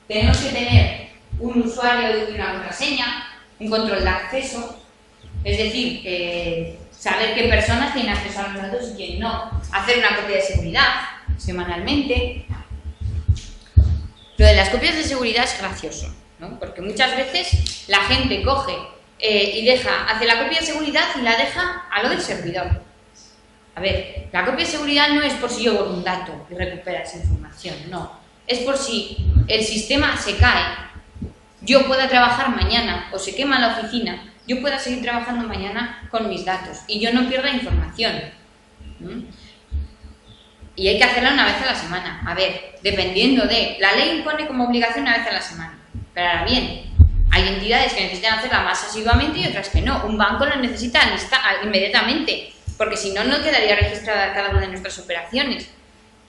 S2: tenemos que tener un usuario y una contraseña, un control de acceso, es decir, saber qué personas tienen acceso a los datos y quién no, hacer una copia de seguridad semanalmente. Lo de las copias de seguridad es gracioso, ¿no? Porque muchas veces la gente coge y hace la copia de seguridad y la deja a lo del servidor. A ver, la copia de seguridad no es por si yo borro un dato y recupera esa información, no. Es por si el sistema se cae, yo pueda trabajar mañana o se quema la oficina, yo pueda seguir trabajando mañana con mis datos y yo no pierda información. Y hay que hacerla una vez a la semana. A ver, dependiendo de... La ley impone como obligación una vez a la semana. Pero ahora bien, hay entidades que necesitan hacerla más asiduamente y otras que no. Un banco lo necesita inmediatamente, porque si no, no quedaría registrada cada una de nuestras operaciones.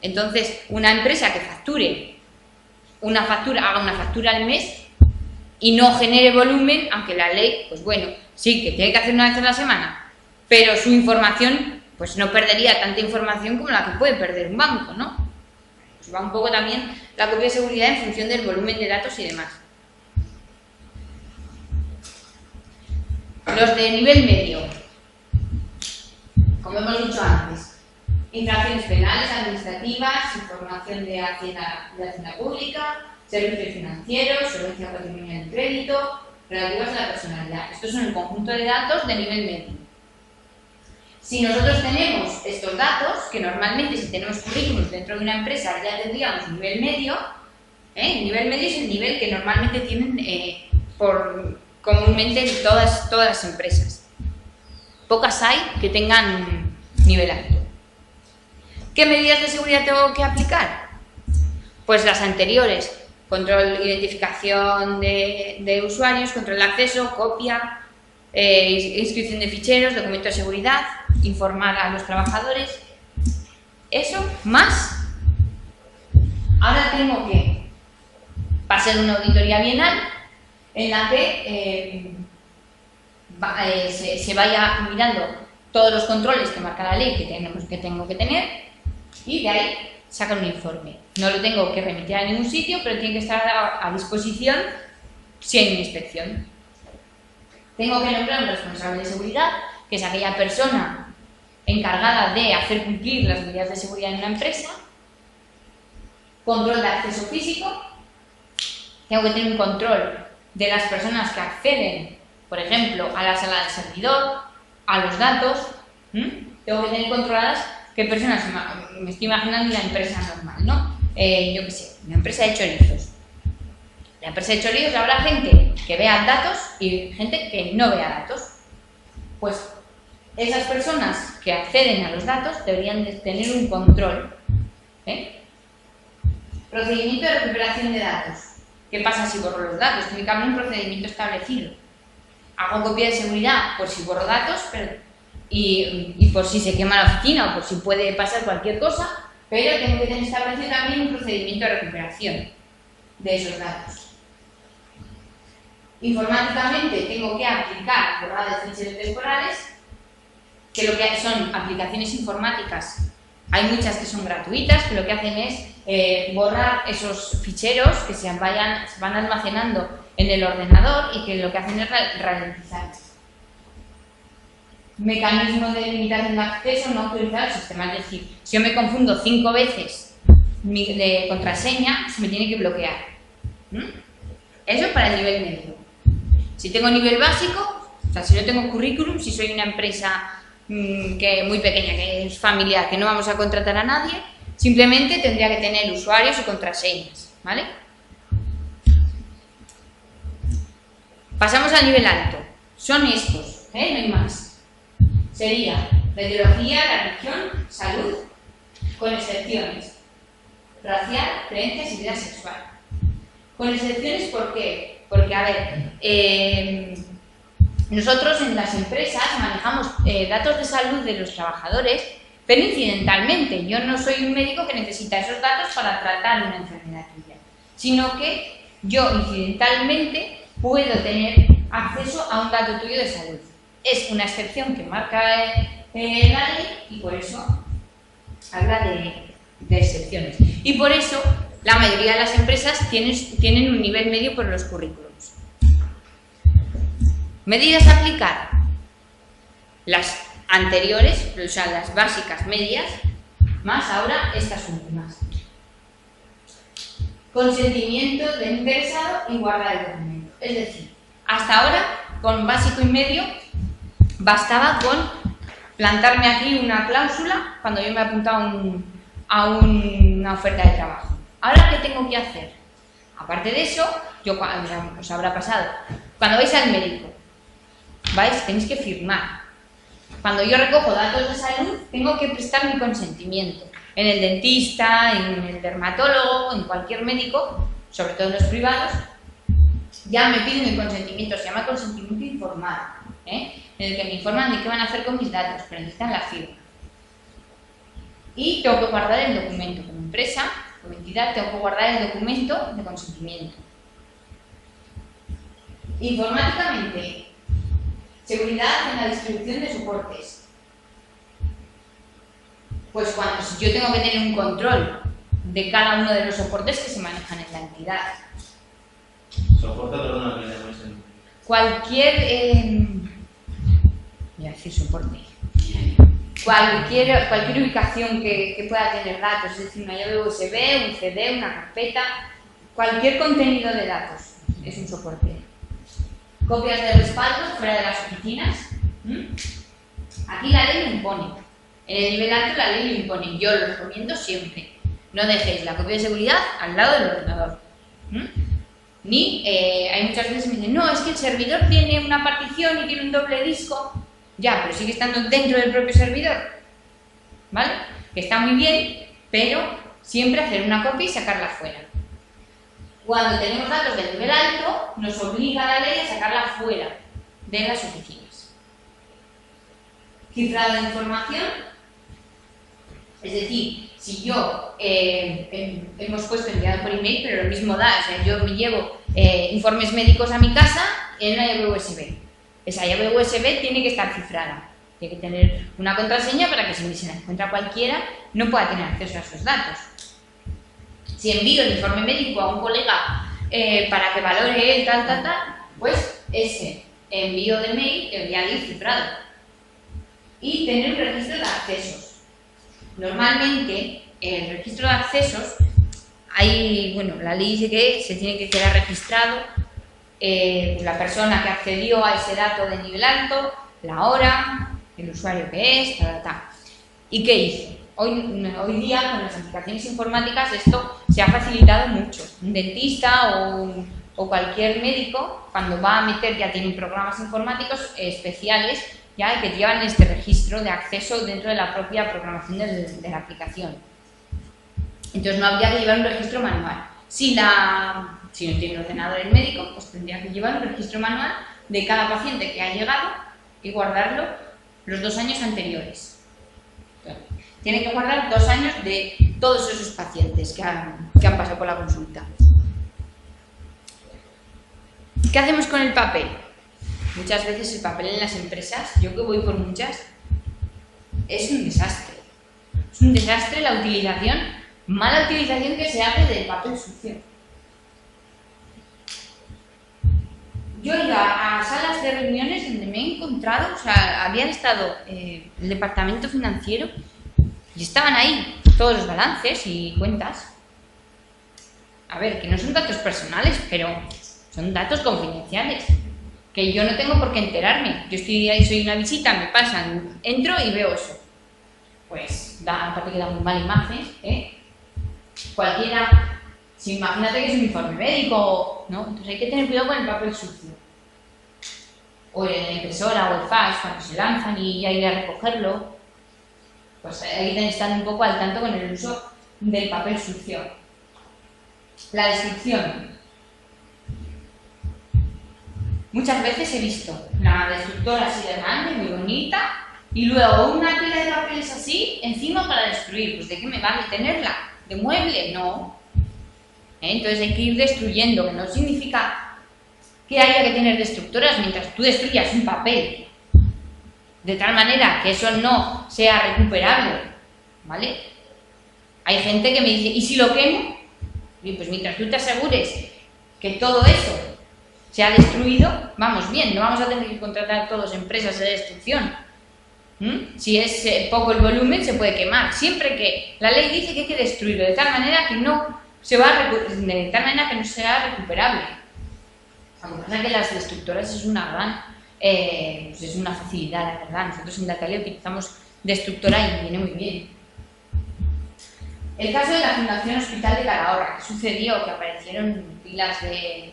S2: Entonces, una empresa que haga una factura al mes y no genere volumen, aunque la ley, pues bueno, sí, que tiene que hacer una vez a la semana, pero su información, pues no perdería tanta información como la que puede perder un banco, ¿no? Pues va un poco también la copia de seguridad en función del volumen de datos y demás. Los de nivel medio, como hemos dicho antes, infracciones penales, administrativas, información de Hacienda Pública, servicios financieros, solvencia patrimonial y crédito, relativas a la personalidad. Estos son el conjunto de datos de nivel medio. Si nosotros tenemos estos datos, que normalmente si tenemos currículums dentro de una empresa ya tendríamos nivel medio, el nivel medio es el nivel que normalmente tienen comúnmente en todas las empresas. Pocas hay que tengan nivel alto. ¿Qué medidas de seguridad tengo que aplicar? Pues las anteriores. Control, identificación de usuarios, control de acceso, copia, inscripción de ficheros, documento de seguridad, informar a los trabajadores. Eso más, ahora tengo que pasar una auditoría bienal en la que se vaya mirando todos los controles que marca la ley que tengo que tener y de ahí sacar un informe. No lo tengo que remitir a ningún sitio, pero tiene que estar a disposición si hay una inspección. Tengo que nombrar un responsable de seguridad, que es aquella persona encargada de hacer cumplir las medidas de seguridad en una empresa. Control de acceso físico. Tengo que tener un control de las personas que acceden, por ejemplo, a la sala del servidor, a los datos. Tengo que tener controladas qué personas, me estoy imaginando una empresa normal, ¿no? Yo qué sé, una empresa de chorizos. La empresa de chorizos habrá gente que vea datos y gente que no vea datos. Pues esas personas que acceden a los datos deberían de tener un control. Procedimiento de recuperación de datos. ¿Qué pasa si borro los datos? Tiene que haber un procedimiento establecido. Hago copia de seguridad por si borro datos y por si se quema la oficina o por si puede pasar cualquier cosa, pero tengo que tener establecido también un procedimiento de recuperación de esos datos. Informáticamente tengo que aplicar borrado de ficheros temporales, que lo que son aplicaciones informáticas. Hay muchas que son gratuitas, que lo que hacen es borrar esos ficheros que se van almacenando en el ordenador y que lo que hacen es ralentizar. Mecanismo de limitación de acceso no autorizado al sistema. Es decir, si yo me confundo 5 veces de contraseña, se me tiene que bloquear. Eso es para el nivel medio. Si tengo nivel básico, o sea, si no tengo currículum, si soy una empresa muy pequeña, que es familiar, que no vamos a contratar a nadie, simplemente tendría que tener usuarios y contraseñas, ¿vale? Pasamos al nivel alto. Son estos, no hay más. Sería la ideología, la religión, salud, con excepciones. Racial, creencias y vida sexual. Con excepciones, ¿por qué? Porque, a ver, nosotros en las empresas manejamos datos de salud de los trabajadores, pero incidentalmente. Yo no soy un médico que necesita esos datos para tratar una enfermedad tuya, sino que yo incidentalmente puedo tener acceso a un dato tuyo de salud. Es una excepción que marca la ley y por eso habla de excepciones. Y por eso la mayoría de las empresas tienen un nivel medio por los currículums. Medidas a aplicar. Las anteriores, o sea, las básicas medias, más ahora estas últimas. Consentimiento del interesado y guardar el documento. Es decir, hasta ahora, con básico y medio, bastaba con plantarme aquí una cláusula cuando yo me apuntaba a una oferta de trabajo. Ahora, ¿qué tengo que hacer? Aparte de eso, os habrá pasado, cuando vais al médico, tenéis que firmar. Cuando yo recojo datos de salud, tengo que prestar mi consentimiento. En el dentista, en el dermatólogo, en cualquier médico, sobre todo en los privados, ya me piden mi consentimiento, se llama consentimiento informado, en el que me informan de qué van a hacer con mis datos, pero necesitan la firma. Y tengo que guardar el documento. Como empresa, como entidad, tengo que guardar el documento de consentimiento. Informáticamente, seguridad en la distribución de soportes. Pues cuando yo tengo que tener un control de cada uno de los soportes que se manejan en la entidad.
S3: Soporte, perdona, que le llamáis en...
S2: Cualquier... voy a decir soporte. Cualquier ubicación que pueda tener datos, es decir, una llave USB, un CD, una carpeta, cualquier contenido de datos es un soporte. Copias de respaldo fuera de las oficinas. Aquí la ley lo impone. En el nivel alto la ley lo impone. Yo lo recomiendo siempre. No dejéis la copia de seguridad al lado del ordenador. Ni hay muchas veces que me dicen, no, es que el servidor tiene una partición y tiene un doble disco. Ya, pero sigue estando dentro del propio servidor. ¿Vale? Que está muy bien, pero siempre hacer una copia y sacarla fuera. Cuando tenemos datos del nivel alto, nos obliga la ley a sacarla fuera de las oficinas. Cifrado de información. Es decir, si yo hemos puesto enviado por email, pero lo mismo da, o sea, yo me llevo informes médicos a mi casa en una llave USB. Esa llave USB tiene que estar cifrada, tiene que tener una contraseña para que si se la encuentra cualquiera no pueda tener acceso a esos datos. Si envío el informe médico a un colega para que valore el tal, pues ese envío de mail debería ir cifrado. Y tener un registro de accesos. Normalmente, el registro de accesos, la ley dice que se tiene que quedar registrado la persona que accedió a ese dato de nivel alto, la hora, el usuario que es, ¿Y qué hice? Hoy día, con las aplicaciones informáticas, esto se ha facilitado mucho. Un dentista o cualquier médico, cuando va a meter, ya tienen programas informáticos especiales ya que llevan este registro de acceso dentro de la propia programación de la aplicación. Entonces no habría que llevar un registro manual. Si no tiene ordenador el médico, pues tendría que llevar un registro manual de cada paciente que ha llegado y guardarlo los 2 años anteriores. Tiene que guardar 2 años de todos esos pacientes que han pasado por la consulta. ¿Qué hacemos con el papel? Muchas veces el papel en las empresas, yo que voy por muchas, es un desastre. Es un desastre la utilización, mala utilización que se hace del papel sucio. Yo he ido a salas de reuniones donde me he encontrado, o sea, habían estado el departamento financiero y estaban ahí todos los balances y cuentas. A ver, que no son datos personales, pero son datos confidenciales, que yo no tengo por qué enterarme. Yo estoy ahí, soy una visita, me pasan, entro y veo eso. Pues aparte que da muy mala imagen, Cualquiera, si imagínate que es un informe médico, ¿no? Entonces hay que tener cuidado con el papel sucio. O en la impresora o el fax, cuando se lanzan y hay que recogerlo. Pues hay que estar un poco al tanto con el uso del papel sucio. La destrucción. Muchas veces he visto la destructora así de grande, muy bonita, y luego una pila de papeles así encima para destruir. Pues ¿de qué me vale tenerla? ¿De mueble? No. Entonces hay que ir destruyendo, que no significa que haya que tener destructoras mientras tú destruyas un papel de tal manera que eso no sea recuperable, ¿vale? Hay gente que me dice, ¿y si lo quemo? Y pues mientras tú te asegures que todo eso se ha destruido, vamos bien, no vamos a tener que contratar todos empresas de destrucción. Si es poco el volumen, se puede quemar. Siempre que la ley dice que hay que destruirlo de tal manera que no sea recuperable. Lo que pasa es que las destructoras es una gran, es una facilidad, la verdad. Nosotros en Datalia utilizamos destructora y viene muy bien. El caso de la Fundación Hospital de Calahorra, ¿qué sucedió? Que aparecieron pilas de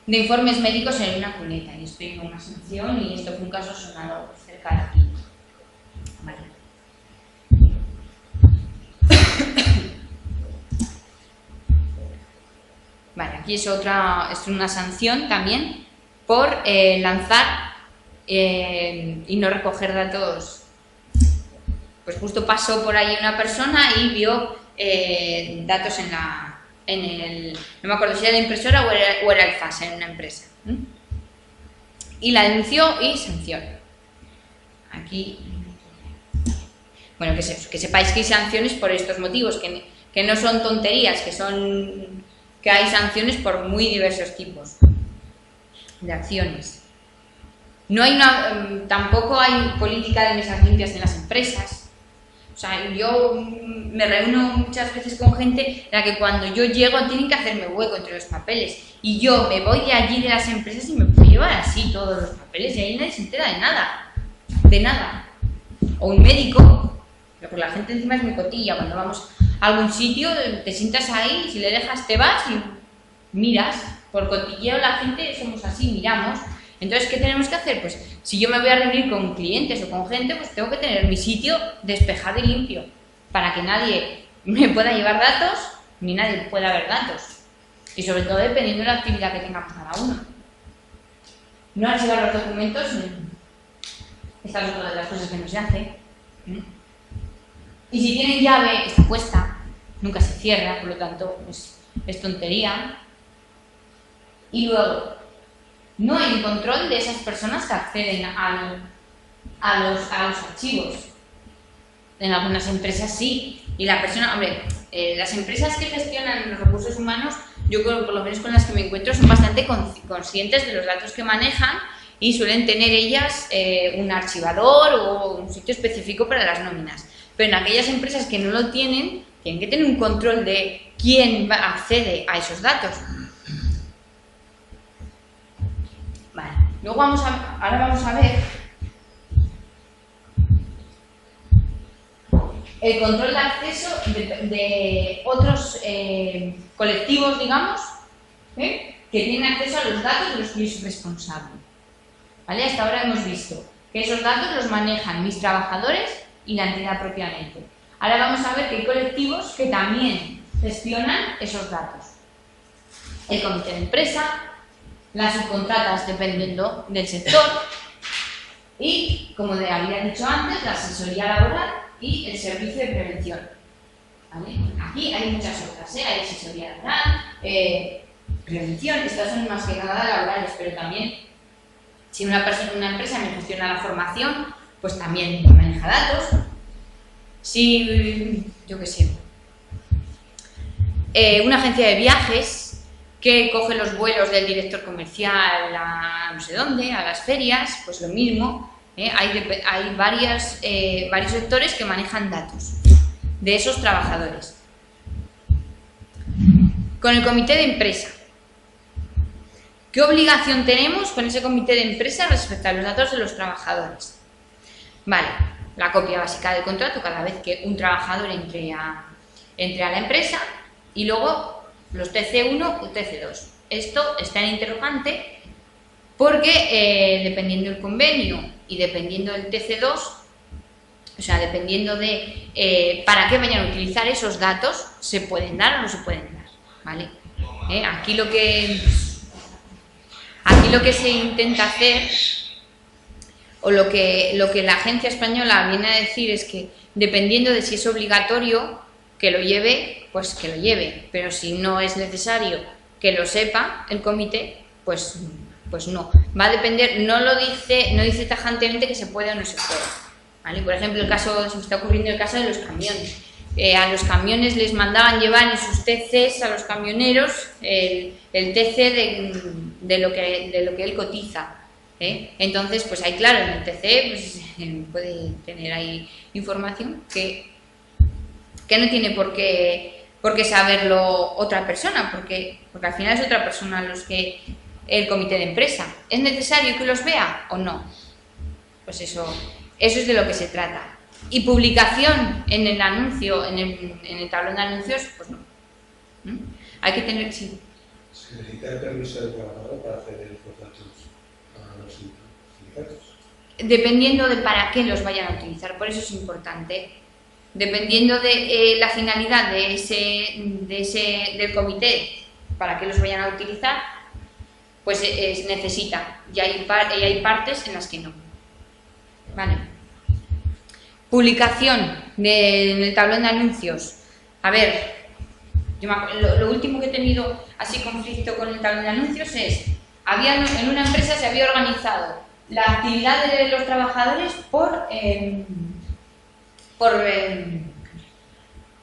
S2: informes médicos en una cuneta y esto hizo una sanción y esto fue un caso sonado cerca de aquí. Vale. Vale, aquí es una sanción también por lanzar y no recoger datos. Pues justo pasó por ahí una persona y vio datos no me acuerdo si era la impresora o era el fax en una empresa. Y la denunció y sanción. Aquí, bueno, que sepáis que hay sanciones por estos motivos, que no son tonterías, que hay sanciones por muy diversos tipos de acciones. Tampoco hay política de mesas limpias en las empresas. O sea, yo me reúno muchas veces con gente en la que cuando yo llego tienen que hacerme hueco entre los papeles y yo me voy de allí de las empresas y me puedo llevar así todos los papeles y ahí nadie se entera de nada. O un médico, pero pues la gente encima es muy cotilla, cuando vamos a algún sitio te sientas ahí y si le dejas te vas y miras, por cotilleo la gente somos así, miramos. Entonces, ¿qué tenemos que hacer? Pues si yo me voy a reunir con clientes o con gente, pues tengo que tener mi sitio despejado y limpio para que nadie me pueda llevar datos ni nadie pueda ver datos. Y sobre todo dependiendo de la actividad que tengamos cada uno. No archivar los documentos, esta es otra de las cosas que no se hace. Y si tienen llave, está puesta, nunca se cierra, por lo tanto es tontería. Y luego, no hay un control de esas personas que acceden a los archivos. En algunas empresas sí. Y la persona, hombre, las empresas que gestionan los recursos humanos, yo por lo menos con las que me encuentro, son bastante conscientes de los datos que manejan y suelen tener ellas un archivador o un sitio específico para las nóminas. Pero en aquellas empresas que no lo tienen, tienen que tener un control de quién accede a esos datos. Vale, luego ahora vamos a ver el control de acceso de otros colectivos, digamos, que tienen acceso a los datos de los que yo soy responsable. ¿Vale? Hasta ahora hemos visto que esos datos los manejan mis trabajadores y la entidad propiamente. Ahora vamos a ver que hay colectivos que también gestionan esos datos. El comité de empresa, las subcontratas dependiendo del sector y, como había dicho antes, la asesoría laboral y el servicio de prevención. ¿Vale? Aquí hay muchas otras, hay asesoría laboral, prevención, estas son más que nada laborales, pero también si una empresa me gestiona la formación, pues también maneja datos. Si, yo qué sé, una agencia de viajes que coge los vuelos del director comercial a no sé dónde, a las ferias, pues lo mismo. Hay varios sectores que manejan datos de esos trabajadores. Con el comité de empresa, ¿qué obligación tenemos con ese comité de empresa respecto a los datos de los trabajadores? Vale, la copia básica del contrato cada vez que un trabajador entre a la empresa y luego los TC1 y TC2. Esto está en interrogante porque dependiendo del convenio y dependiendo del TC2, o sea, dependiendo de para qué vayan a utilizar esos datos, se pueden dar o no se pueden dar, ¿vale? Aquí lo que se intenta hacer, o lo que la agencia española viene a decir es que dependiendo de si es obligatorio que lo lleve, pues que lo lleve, pero si no es necesario que lo sepa el comité, pues no. Va a depender, no dice tajantemente que se puede o no se puede, ¿vale? Por ejemplo, se me está ocurriendo el caso de los camiones. A los camiones les mandaban llevar en sus TCs a los camioneros el TC de lo que él cotiza. Entonces, pues ahí claro, en el TC pues, puede tener ahí información que no tiene por qué saberlo otra persona, porque al final es otra persona el comité de empresa. ¿Es necesario que los vea o no? Pues eso es de lo que se trata. Y publicación en el anuncio, en el tablón de anuncios, pues no. Hay que tener, sí.
S5: ¿Se necesita el permiso del trabajador para hacer los datos a los sindicatos?
S2: Dependiendo de para qué los vayan a utilizar, por eso es importante. Dependiendo de la finalidad del comité, para qué los vayan a utilizar, pues necesita. Y hay partes en las que no. Vale. Publicación en el tablón de anuncios. A ver, lo último que he tenido así conflicto con el tablón de anuncios es, en una empresa se había organizado la actividad de los trabajadores por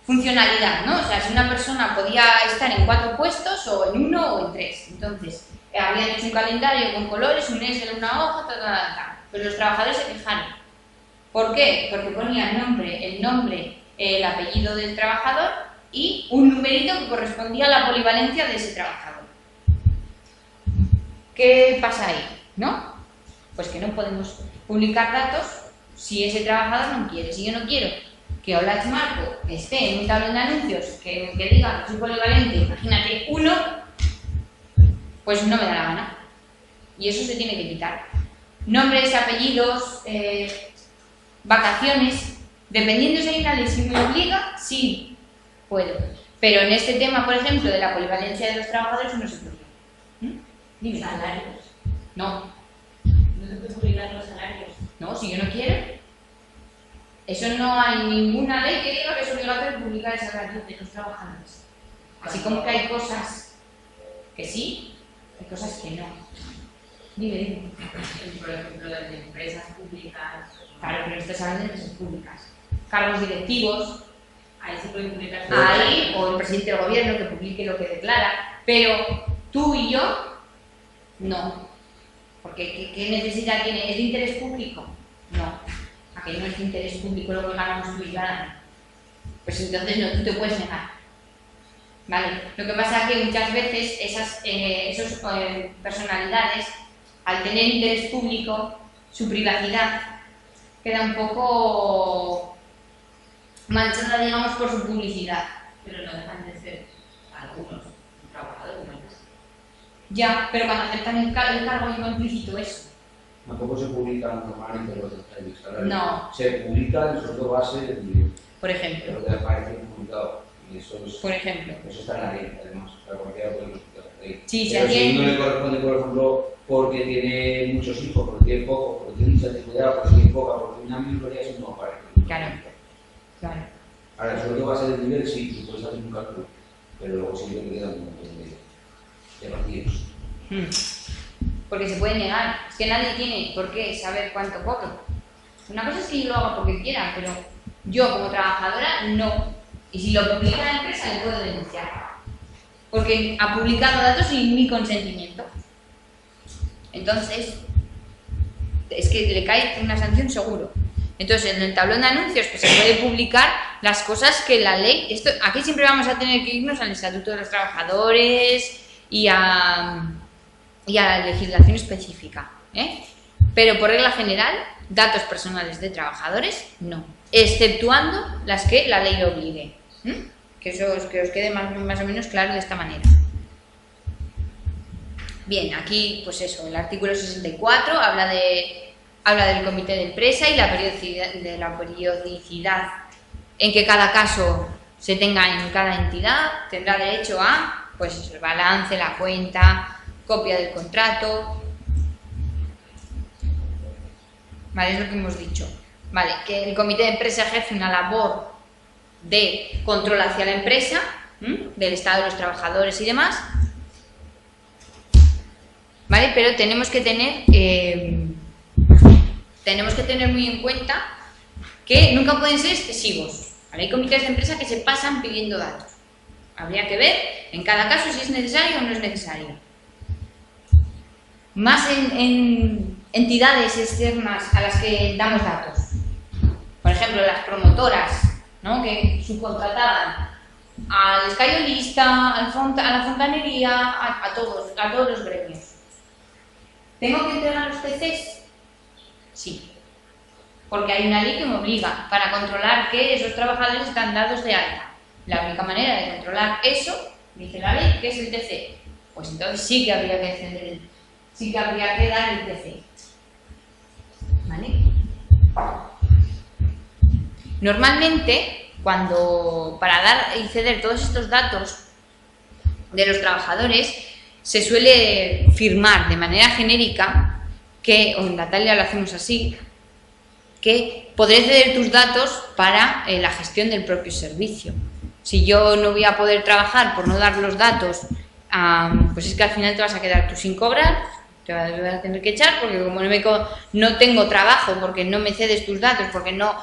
S2: funcionalidad, ¿no? O sea, si una persona podía estar en 4 puestos o en 1 o en 3. Entonces, habían hecho un calendario con colores, un Excel, una hoja, tal. Pero los trabajadores se quejaron. ¿Por qué? Porque ponía el nombre, el apellido del trabajador y un numerito que correspondía a la polivalencia de ese trabajador. ¿Qué pasa ahí? ¿No? Pues que no podemos publicar datos si ese trabajador no quiere. Si yo no quiero que Olach Marco esté en un tablón de anuncios que diga que soy polivalente, imagínate 1, pues no me da la gana. Y eso se tiene que quitar. Nombres, apellidos, vacaciones, dependiendo si hay una ley, si me obliga, sí puedo. Pero en este tema, por ejemplo, de la polivalencia de los trabajadores, no se puede. Dime.
S6: ¿Salarios?
S2: No.
S6: ¿No te puedes obligar los salarios?
S2: No, si yo no quiero. Eso no hay ninguna ley que diga que es obligatorio publicar esa gratuidad de los trabajadores. Así como que hay cosas que sí, hay cosas que no. Dime.
S6: Por ejemplo, de empresas públicas.
S2: Claro, pero estás hablando de empresas públicas. Cargos directivos,
S6: Ahí se puede publicar.
S2: ahí, o el presidente del gobierno que publique lo que declara, pero tú y yo, no. Porque ¿qué necesidad tiene? ¿Es de interés público? No. ¿A que no es de interés público lo que ganamos tú y gana? Pues entonces no, tú te puedes negar. ¿Vale? Lo que pasa es que muchas veces esas personalidades, al tener interés público, su privacidad queda un poco manchada, digamos, por su publicidad.
S6: Pero no dejan de ser algunos trabajadores.
S2: Ya, pero cuando aceptan el cargo y implícito eso.
S4: Tampoco se publican normalmente los detalles.
S2: No.
S4: Se publican sobre todo base de
S2: Por ejemplo.
S4: lo que aparece publicado. Y eso es,
S2: Por ejemplo.
S4: eso está en la ley, además. Para cualquiera puede publicar la ley.
S2: Sí,
S4: pero
S2: si
S4: si
S2: alguien...
S4: no le corresponde, por ejemplo, porque tiene muchos hijos, porque tiene poco, porque tiene mucha actividad, porque tiene poca, porque tiene una minoría, eso no aparece.
S2: Claro. Claro.
S4: Ahora, sobre todo base del nivel, sí, tú puedes hacer un cálculo, pero luego siempre quedan un montón de vacíos.
S2: Porque se puede negar. Es que nadie tiene por qué saber cuánto cobro. Una cosa es que yo lo haga porque quiera, pero yo como trabajadora no. Y si lo publica la empresa le puedo denunciar. Porque ha publicado datos sin mi consentimiento. Entonces, es que le cae una sanción seguro. Entonces, en el tablón de anuncios pues, se puede publicar las cosas que la ley... Aquí siempre vamos a tener que irnos al Estatuto de los Trabajadores y a la legislación específica, ¿eh? Pero por regla general, datos personales de trabajadores, no, exceptuando las que la ley lo obligue. Que os quede más o menos claro de esta manera. Bien, aquí, pues eso, el artículo 64 habla del comité de empresa y la periodicidad en que cada caso se tenga en cada entidad. Tendrá derecho a, pues eso, el balance, la cuenta, copia del contrato. Vale, es lo que hemos dicho. Vale, que el comité de empresa ejerce una labor de control hacia la empresa, del estado de los trabajadores y demás. Vale, pero tenemos que tener muy en cuenta que nunca pueden ser excesivos. ¿Vale? Hay comités de empresa que se pasan pidiendo datos. Habría que ver en cada caso si es necesario o no es necesario. Más en entidades externas a las que damos datos. Por ejemplo, las promotoras, ¿no? Que subcontrataban al escayolista, a la fontanería, a todos los gremios. ¿Tengo que entregar los CCs? Sí. Porque hay una ley que me obliga para controlar que esos trabajadores están dados de alta. La única manera de controlar eso, dice la ley, que es el TC. Pues entonces sí que habría que dar el TC. ¿Vale? Normalmente, para dar y ceder todos estos datos de los trabajadores, se suele firmar de manera genérica, que, o en Natalia lo hacemos así, que podré ceder tus datos para la gestión del propio servicio. Si yo no voy a poder trabajar por no dar los datos, pues es que al final te vas a quedar tú sin cobrar, te vas a tener que echar, porque como no tengo trabajo, porque no me cedes tus datos, porque no...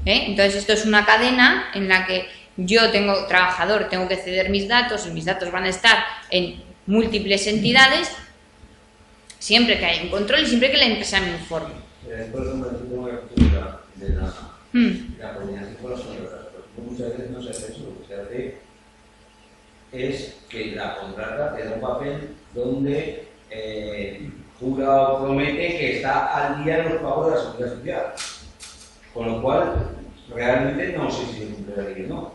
S2: Entonces esto es una cadena en la que yo tengo trabajador, tengo que ceder mis datos, y mis datos van a estar en múltiples entidades, siempre que haya un control y siempre que la empresa me informe.
S4: Por ejemplo, tengo la cultura de la coordinación con las contratas. Muchas veces no se hace eso, lo que se hace es que la contrata te da un papel donde jura o promete que está al día en los pagos de la seguridad social. Con lo cual, realmente no sé si se cumple la ley o no.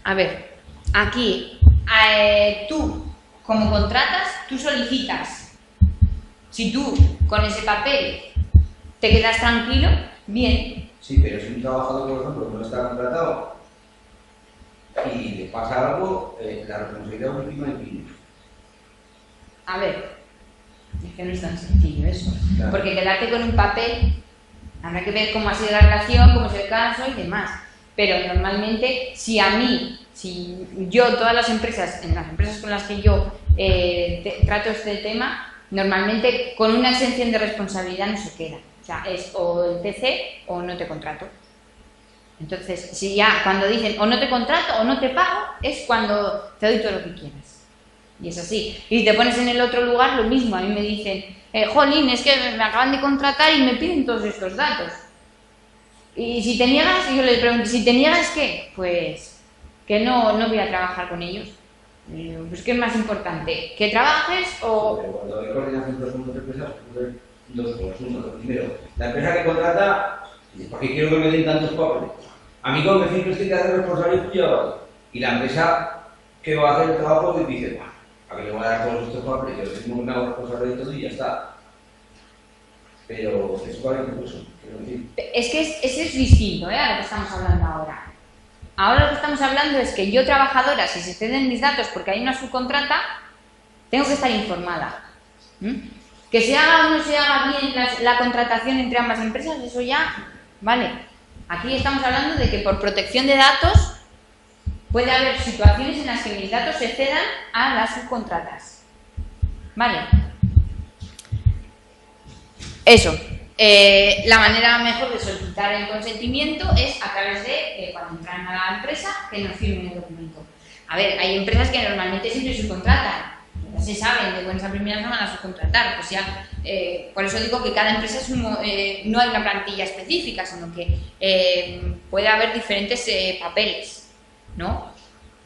S2: A ver, aquí, tú, como contratas, tú solicitas. Si tú, con ese papel, te quedas tranquilo, bien.
S4: Sí, pero si un trabajador, por ejemplo, no está contratado y le pasa algo, la responsabilidad última es mínima.
S2: A ver, es que no es tan sencillo eso.
S4: Claro.
S2: Porque quedarte con un papel Habrá que ver cómo ha sido la relación, cómo es el caso y demás. Pero normalmente, si yo, todas las empresas, en las empresas con las que yo trato este tema, normalmente con una exención de responsabilidad no se queda. O sea, es o el TC o no te contrato. Entonces, si ya cuando dicen o no te contrato o no te pago, es cuando te doy todo lo que quieras. Y es así. Y si te pones en el otro lugar, lo mismo. A mí me dicen, jolín, es que me acaban de contratar y me piden todos estos datos. Y si te niegas, yo les pregunto, si te niegas, ¿qué? Pues que no voy a trabajar con ellos. Pues ¿qué es más importante? ¿Que trabajes o...?
S4: Cuando hay coordinación de fondos de empresas, ocurren dos cosas. Uno, primero, la empresa que contrata, ¿para qué quiero que me den tantos papeles? A mí como me dicen que estoy que hacer responsable tuyo. Y la empresa que va a hacer el trabajo y dice, bueno, ¿a qué le voy a dar todos estos papeles? Yo mismo me hago responsable de todo y ya está. Pero es igual que eso, quiero decir.
S2: Es que ese es distinto, a lo que estamos hablando ahora. Ahora lo que estamos hablando es que yo, trabajadora, si se ceden mis datos porque hay una subcontrata, tengo que estar informada. Que se haga o no se haga bien la contratación entre ambas empresas, eso ya, vale. Aquí estamos hablando de que por protección de datos puede haber situaciones en las que mis datos se cedan a las subcontratas. Vale. Eso. La manera mejor de solicitar el consentimiento es a través de, cuando entran a la empresa, que nos firmen el documento. A ver, hay empresas que normalmente siempre subcontratan, ya se saben, de buenas a primeras no van a subcontratar, pues ya, por eso digo que cada empresa no hay una plantilla específica, sino que puede haber diferentes papeles, ¿no?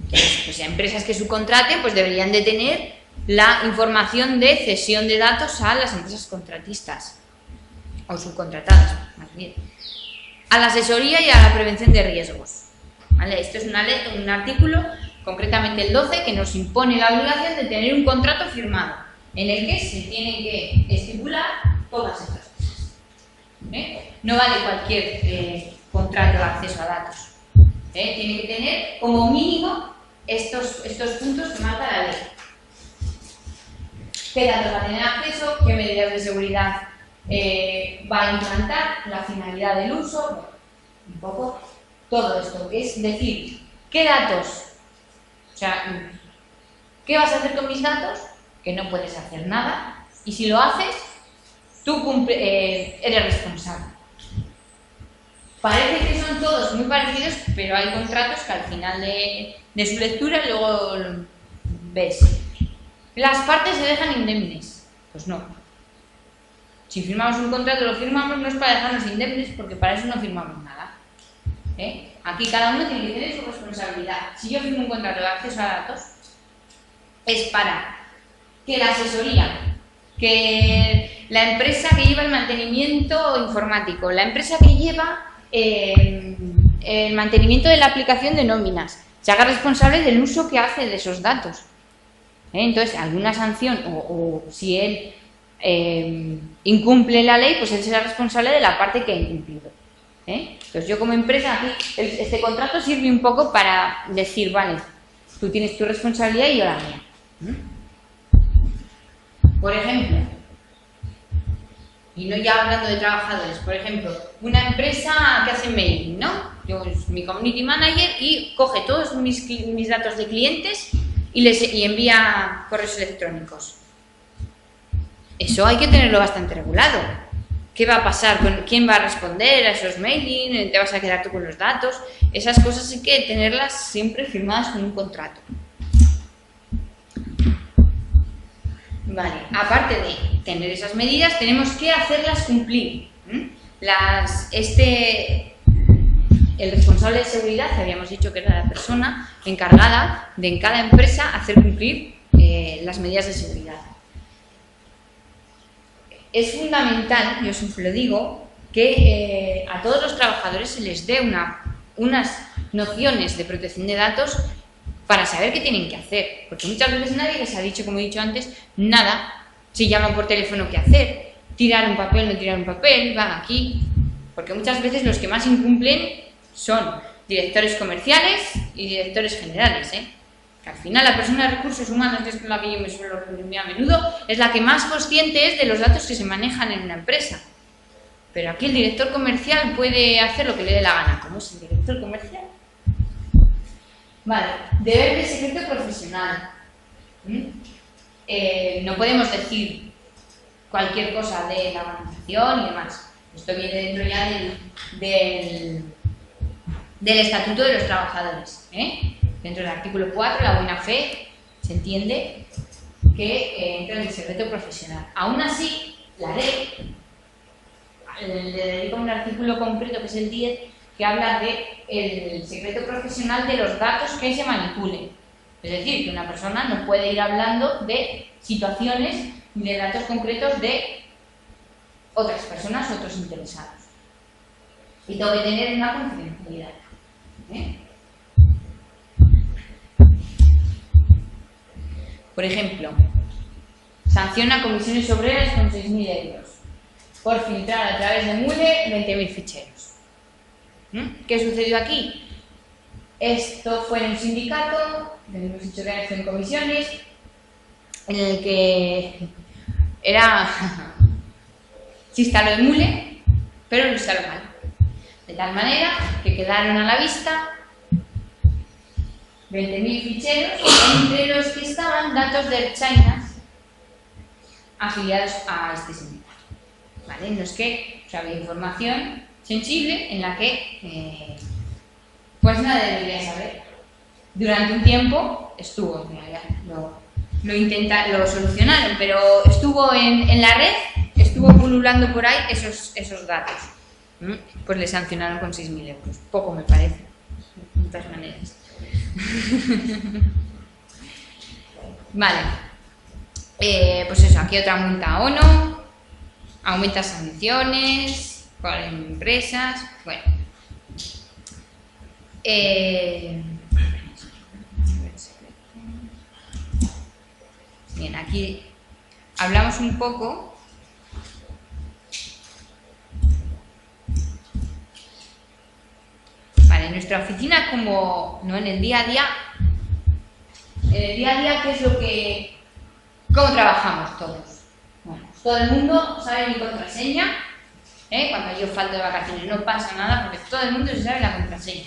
S2: Entonces, pues empresas que subcontraten, pues deberían de tener la información de cesión de datos a las empresas contratistas. O subcontratadas, más bien. A la asesoría y a la prevención de riesgos. ¿Vale? Esto es un artículo, concretamente el 12, que nos impone la obligación de tener un contrato firmado, en el que se tienen que estipular todas estas cosas. No vale cualquier contrato de acceso a datos. Tiene que tener como mínimo estos puntos que marca la ley. ¿Qué datos va a tener acceso? ¿Qué medidas de seguridad va a implantar? La finalidad del uso, bueno, un poco todo esto. Es decir, ¿qué datos? O sea, ¿qué vas a hacer con mis datos? Que no puedes hacer nada. Y si lo haces, tú eres responsable. Parece que son todos muy parecidos, pero hay contratos que al final de su lectura luego ves. ¿Las partes se dejan indemnes? Pues no. Si firmamos un contrato, lo firmamos no es para dejarnos indemnes, porque para eso no firmamos nada. Aquí cada uno tiene que tener su responsabilidad. Si yo firmo un contrato de acceso a datos, es para que la asesoría, que la empresa que lleva el mantenimiento informático, la empresa que lleva el mantenimiento de la aplicación de nóminas, se haga responsable del uso que hace de esos datos. Entonces, alguna sanción, o si él incumple la ley, pues él será responsable de la parte que ha incumplido. Entonces, yo como empresa, aquí, este contrato sirve un poco para decir, vale, tú tienes tu responsabilidad y yo la mía. Por ejemplo, y no ya hablando de trabajadores, por ejemplo, una empresa que hace mailing, ¿no? Yo soy mi community manager y coge todos mis datos de clientes y envía correos electrónicos. Eso hay que tenerlo bastante regulado. ¿Qué va a pasar? ¿Quién va a responder a esos mailing? ¿Te vas a quedar tú con los datos? Esas cosas hay que tenerlas siempre firmadas con un contrato. Vale, aparte de tener esas medidas, tenemos que hacerlas cumplir. El responsable de seguridad, que habíamos dicho que era la persona encargada de en cada empresa hacer cumplir las medidas de seguridad. Es fundamental, yo siempre lo digo, que a todos los trabajadores se les dé unas nociones de protección de datos para saber qué tienen que hacer, porque muchas veces nadie les ha dicho, como he dicho antes, nada. Si llaman por teléfono, ¿qué hacer? Tirar un papel, no tirar un papel, van aquí, porque muchas veces los que más incumplen son directores comerciales y directores generales, que al final la persona de recursos humanos, que es con la que yo me suelo reunir a menudo, es la que más consciente es de los datos que se manejan en una empresa. Pero aquí el director comercial puede hacer lo que le dé la gana. ¿Cómo es el director comercial? Vale, deber de secreto profesional. No podemos decir cualquier cosa de la organización y demás. Esto viene dentro ya del Estatuto de los Trabajadores. Dentro del artículo 4, la buena fe, se entiende que entra en el secreto profesional. Aún así, la ley le dedica un artículo concreto, que es el 10, que habla del secreto profesional de los datos que se manipulen. Es decir, que una persona no puede ir hablando de situaciones ni de datos concretos de otras personas, otros interesados. Y tengo que tener una confidencialidad. Por ejemplo, sanciona comisiones obreras con 6.000 euros por filtrar a través de Mule 20.000 ficheros. ¿Qué sucedió aquí? Esto fue en un sindicato, hemos dicho que eran comisiones, en el que se instaló el Mule, pero lo instaló mal. De tal manera que quedaron a la vista 20.000 ficheros, entre los que estaban datos de Ertzainas afiliados a este sindicato. ¿Vale? No es que había información sensible en la que pues nadie debería saber. Durante un tiempo estuvo, lo solucionaron, pero estuvo en la red, estuvo pululando por ahí esos datos. Pues le sancionaron con 6.000 euros. Poco me parece, de todas maneras. Vale. Pues eso, aquí otra multa a ONU, aumenta sanciones para empresas, bueno. Bien, aquí hablamos un poco en nuestra oficina, como no en el día a día, ¿qué es cómo trabajamos todos? Bueno, todo el mundo sabe mi contraseña, cuando yo falto de vacaciones no pasa nada porque todo el mundo se sabe la contraseña.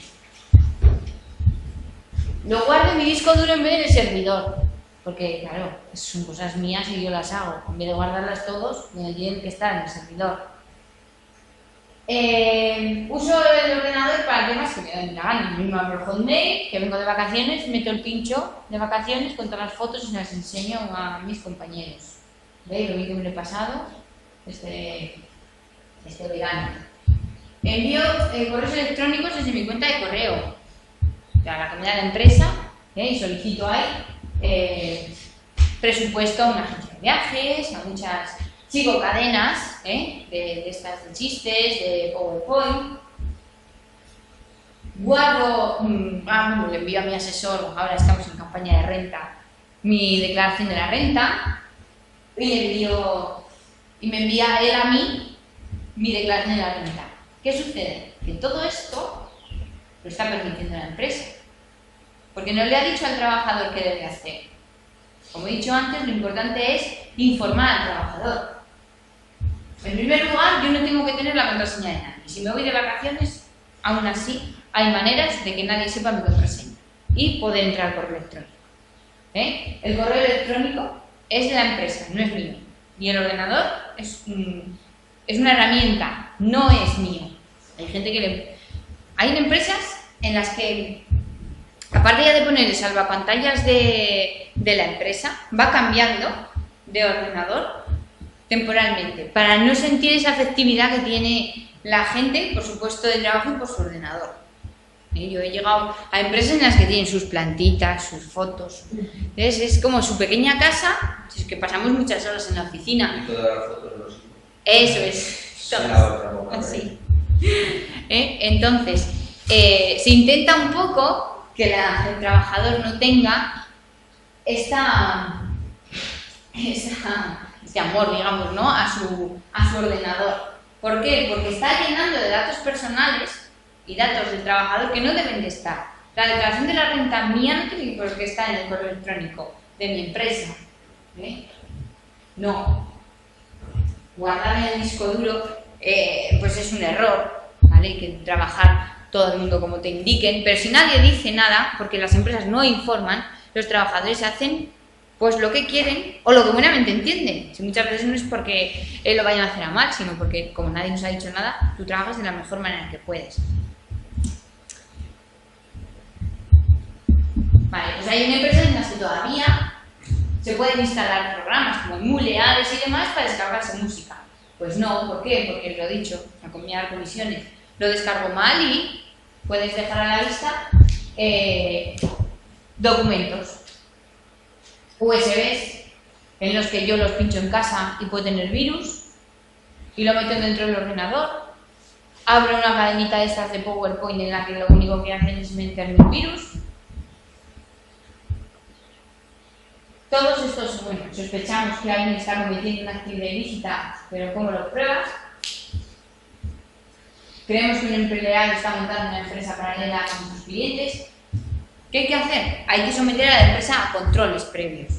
S2: Lo guardo en mi disco duro en vez del servidor, porque claro, son cosas mías y yo las hago, en vez de guardarlas todos, tienen que estar en el servidor. Uso el ordenador para temas que me dan la gana. Mismo abro Hotmail, que vengo de vacaciones, meto el pincho de vacaciones con todas las fotos y se las enseño a mis compañeros. ¿Veis lo bien que me lo he pasado este verano? Envío correos electrónicos desde mi cuenta de correo, a la que me da la empresa, y solicito ahí presupuesto a una agencia de viajes, a muchas... Sigo cadenas de estas de chistes, de PowerPoint. Guardo, le envío a mi asesor, ahora estamos en campaña de renta, mi declaración de la renta y me envía él a mí mi declaración de la renta. ¿Qué sucede? Que todo esto lo está permitiendo la empresa, porque no le ha dicho al trabajador qué debe hacer. Como he dicho antes, lo importante es informar al trabajador. En primer lugar, yo no tengo que tener la contraseña de nadie. Si me voy de vacaciones, aún así, hay maneras de que nadie sepa mi contraseña y poder entrar al correo electrónico. El correo electrónico es de la empresa, no es mío. Y el ordenador es una herramienta, no es mío. Hay gente que hay empresas en las que, aparte ya de poner el salvapantallas de la empresa, va cambiando de ordenador temporalmente, para no sentir esa afectividad que tiene la gente por su puesto de trabajo y por su ordenador. Yo he llegado a empresas en las que tienen sus plantitas, sus fotos. Entonces es como su pequeña casa, es que pasamos muchas horas en la oficina.
S4: Y todas las fotos de los hijos.
S2: Eso es. Así. Entonces, se intenta un poco que el trabajador no tenga este amor, digamos, ¿no? a su ordenador. ¿Por qué? Porque está llenando de datos personales y datos del trabajador que no deben de estar. La declaración de la renta mía no tiene por qué estar en el correo electrónico de mi empresa. No. Guardar en el disco duro pues es un error, ¿vale? Hay que trabajar todo el mundo como te indiquen, pero si nadie dice nada, porque las empresas no informan, los trabajadores hacen pues lo que quieren o lo que buenamente entienden. Si muchas veces no es porque lo vayan a hacer a mal, sino porque como nadie nos ha dicho nada, tú trabajas de la mejor manera que puedes. Vale, pues hay una empresa en las que todavía se pueden instalar programas como Emule, Ares y demás para descargarse música. Pues no, ¿por qué? Porque lo he dicho, la comunidad de comisiones lo descargo mal y puedes dejar a la vista documentos USBs en los que yo los pincho en casa y puedo tener virus y lo meto dentro del ordenador, abro una cadenita de estas de PowerPoint en la que lo único que hacen es meterme un virus. Todos estos, bueno, sospechamos que alguien está cometiendo una actividad ilícita, pero ¿cómo lo pruebas? Creemos que un empleado está montando una empresa paralela con sus clientes. ¿Qué hay que hacer? Hay que someter a la empresa a controles previos.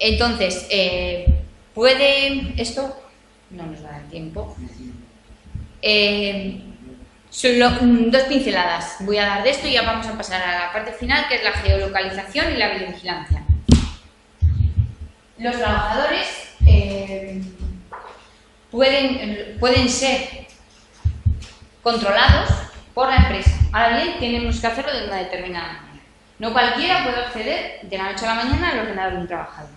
S2: Entonces, ¿puede esto? No nos da el tiempo. Solo dos pinceladas voy a dar de esto y ya vamos a pasar a la parte final, que es la geolocalización y la videovigilancia. Los trabajadores pueden ser controlados por la empresa. Ahora bien, tenemos que hacerlo de una determinada manera. No cualquiera puede acceder de la noche a la mañana al ordenador de un trabajador.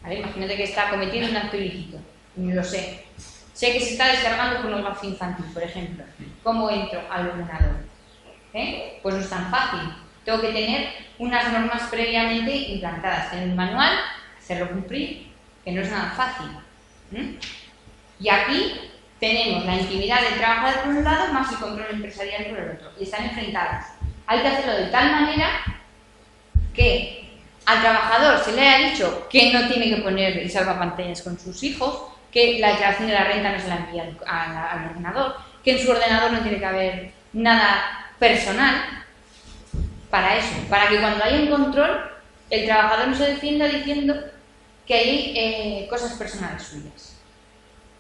S2: ¿Vale? Imagínate que está cometiendo un acto ilícito. Lo sé. Sé que se está descargando pornografía infantil, por ejemplo. ¿Cómo entro al ordenador? Pues no es tan fácil. Tengo que tener unas normas previamente implantadas en el manual, hacerlo cumplir, que no es nada fácil. Y aquí tenemos la intimidad del trabajador por un lado, más el control empresarial por el otro. Y están enfrentados. Hay que hacerlo de tal manera que al trabajador se le haya dicho que no tiene que poner el salvapantallas con sus hijos, que la declaración de la renta no se la envía al ordenador, que en su ordenador no tiene que haber nada personal para eso, para que cuando haya un control el trabajador no se defienda diciendo que hay cosas personales suyas.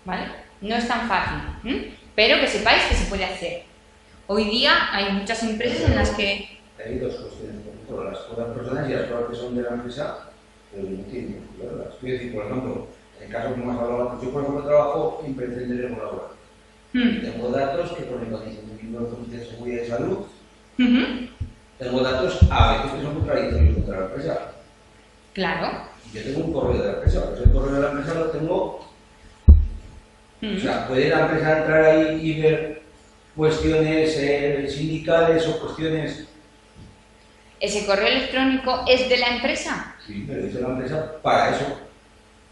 S2: ¿Vale? No es tan fácil, pero que sepáis que se puede hacer. Hoy día hay muchas empresas en las que...
S4: Hay dos cuestiones, por ejemplo, las cosas personales y las cosas que son de la empresa, pero no tienen que verlas. Quiero decir, por ejemplo, en el caso que hemos hablado antes, yo por ejemplo trabajo en pretender laboral. Tengo datos que ponen condiciones del Comité de Seguridad y Salud. Tengo datos a veces que son contradictorios contra la empresa.
S2: Claro.
S4: Yo tengo un correo de la empresa, pero ese correo de la empresa lo tengo. O sea, ¿puede la empresa entrar ahí y ver cuestiones sindicales o cuestiones?
S2: ¿Ese correo electrónico es de la empresa?
S4: Sí, pero es de la empresa para eso.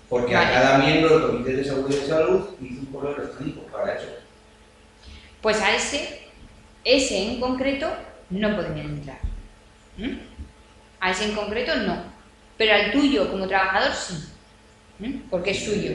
S4: Porque
S2: vale.
S4: A cada miembro del Comité de Seguridad y Salud hizo un correo electrónico para eso.
S2: Pues a ese en concreto no podrían entrar. A ese en concreto no. Pero al tuyo como trabajador sí. Porque es suyo.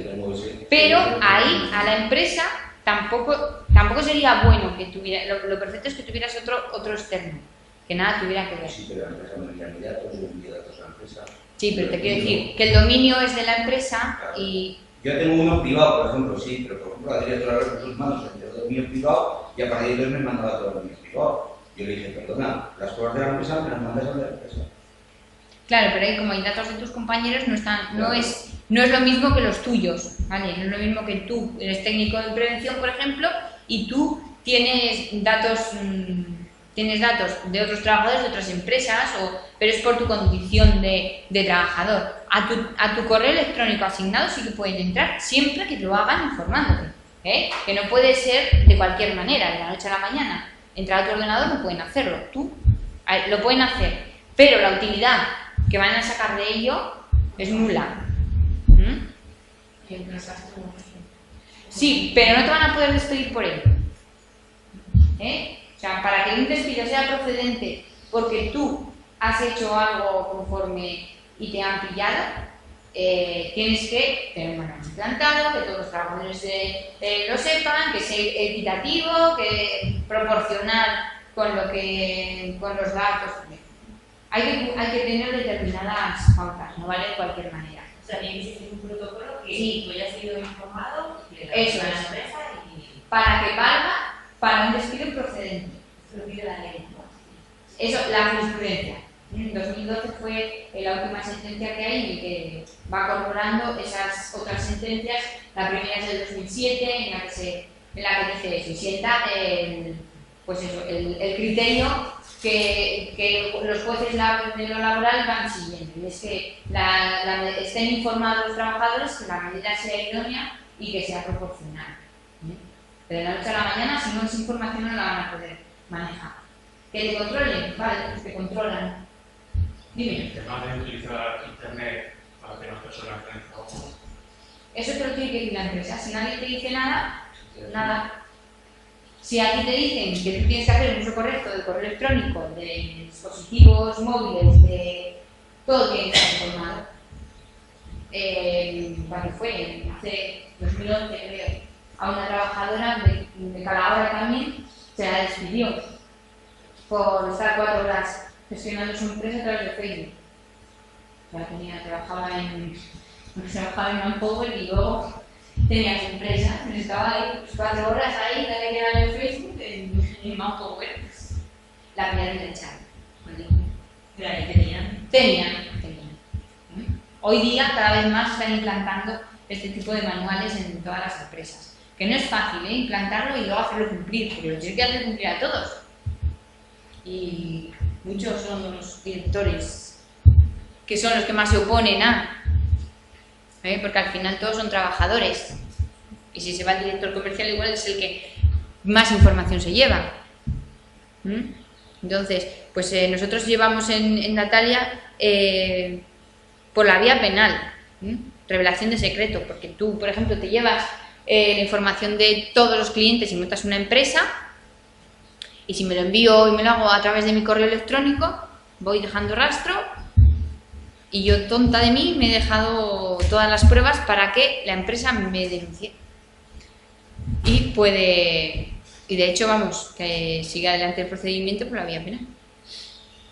S2: Pero ahí a la empresa tampoco sería bueno que tuviera, lo perfecto es que tuvieras otro externo, que nada tuviera que ver.
S4: Sí, pero la empresa no envía ni datos, yo envío datos a la empresa.
S2: Sí, pero te quiero decir que el dominio es de la empresa y...
S4: Yo tengo uno privado, por ejemplo, sí, pero por ejemplo la directora de recursos humanos se enteró del mío privado y a partir de entonces me mandaba todo el mío privado. Yo le dije, perdona, las cosas de la empresa me las mandas a la empresa.
S2: Claro, pero ahí como hay datos de tus compañeros no es lo mismo que los tuyos, ¿vale? No es lo mismo que tú eres técnico de prevención, por ejemplo, y tú tienes datos de otros trabajadores de otras empresas, pero es por tu condición de trabajador. A tu correo electrónico asignado sí que pueden entrar, siempre que lo hagan informándote, que no puede ser de cualquier manera, de la noche a la mañana. Entrar a tu ordenador no pueden hacerlo, lo pueden hacer, pero la utilidad que van a sacar de ello es nula. Sí, pero no te van a poder despedir por ello. O sea, para que un despido sea procedente porque tú has hecho algo conforme y te han pillado, tienes que tener un manual implantado, que todos los trabajadores lo sepan, que sea equitativo, que proporcional con los datos. Hay que tener determinadas pautas, no vale de cualquier manera.
S6: O sea, tiene que existir un protocolo que
S2: Sí.
S6: tú hayas sido informado de la
S2: Eso
S6: de la
S2: es.
S6: empresa y
S2: para que valga para un despido procedente.
S6: se lo pide la ley, ¿no?
S2: Eso, la jurisprudencia. En 2012 fue la última sentencia que hay y que va corroborando esas otras sentencias. La primera es del 2007, en la que dice eso, y sienta pues eso, el criterio que los jueces de lo laboral van siguiendo. Y es que estén informados los trabajadores, que la medida sea idónea y que sea proporcional. Pero de la noche a la mañana, si no es información, no la van a poder manejar. Que te controlen, vale, pues te controlan. Dime.
S7: El tema de utilizar internet para que las personas que den trabajo.
S2: Eso te lo tiene que decir la empresa. Si nadie te dice nada, nada. Si a ti te dicen que tú tienes que hacer un uso correcto del correo electrónico, de dispositivos móviles, de todo tiene que estar informado. ¿Cuándo fue? Hace 2011 creo. A una trabajadora de Calahorra también se la despidió por estar 4 horas gestionando su empresa a través de Facebook. Trabajaba en Manpower y luego tenía su empresa, estaba ahí pues, 4 horas ahí, dale que era en Facebook, en Manpower, pues, la pillaron y la echaron.
S6: Pero ahí tenían.
S2: Tenían. Hoy día cada vez más están implantando este tipo de manuales en todas las empresas. Que no es fácil, implantarlo y luego hacerlo cumplir, porque lo tienes que hacer cumplir a todos. Y muchos son los directores que son los que más se oponen a, porque al final todos son trabajadores. Y si se va el director comercial, igual es el que más información se lleva. Entonces, pues nosotros llevamos en Natalia por la vía penal, revelación de secreto, porque tú, por ejemplo, te llevas la información de todos los clientes y montas una empresa, y si me lo envío y me lo hago a través de mi correo electrónico, voy dejando rastro, y yo, tonta de mí, me he dejado todas las pruebas para que la empresa me denuncie. Y de hecho, vamos, que siga adelante el procedimiento por la vía penal,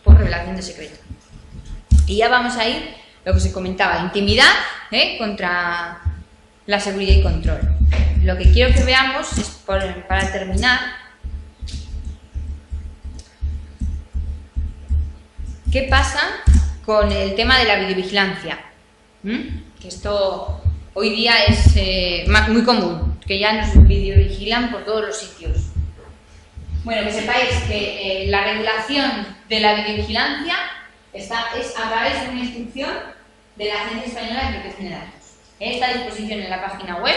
S2: por revelación de secreto. Y ya vamos a ir, lo que se comentaba, intimidad contra la seguridad y control. Lo que quiero que veamos es, para terminar, qué pasa con el tema de la videovigilancia. Que esto hoy día es muy común, que ya nos videovigilan por todos los sitios. Bueno, que sepáis que la regulación de la videovigilancia es a través de una instrucción de la Agencia Española de Protección de Datos. Está a disposición en la página web,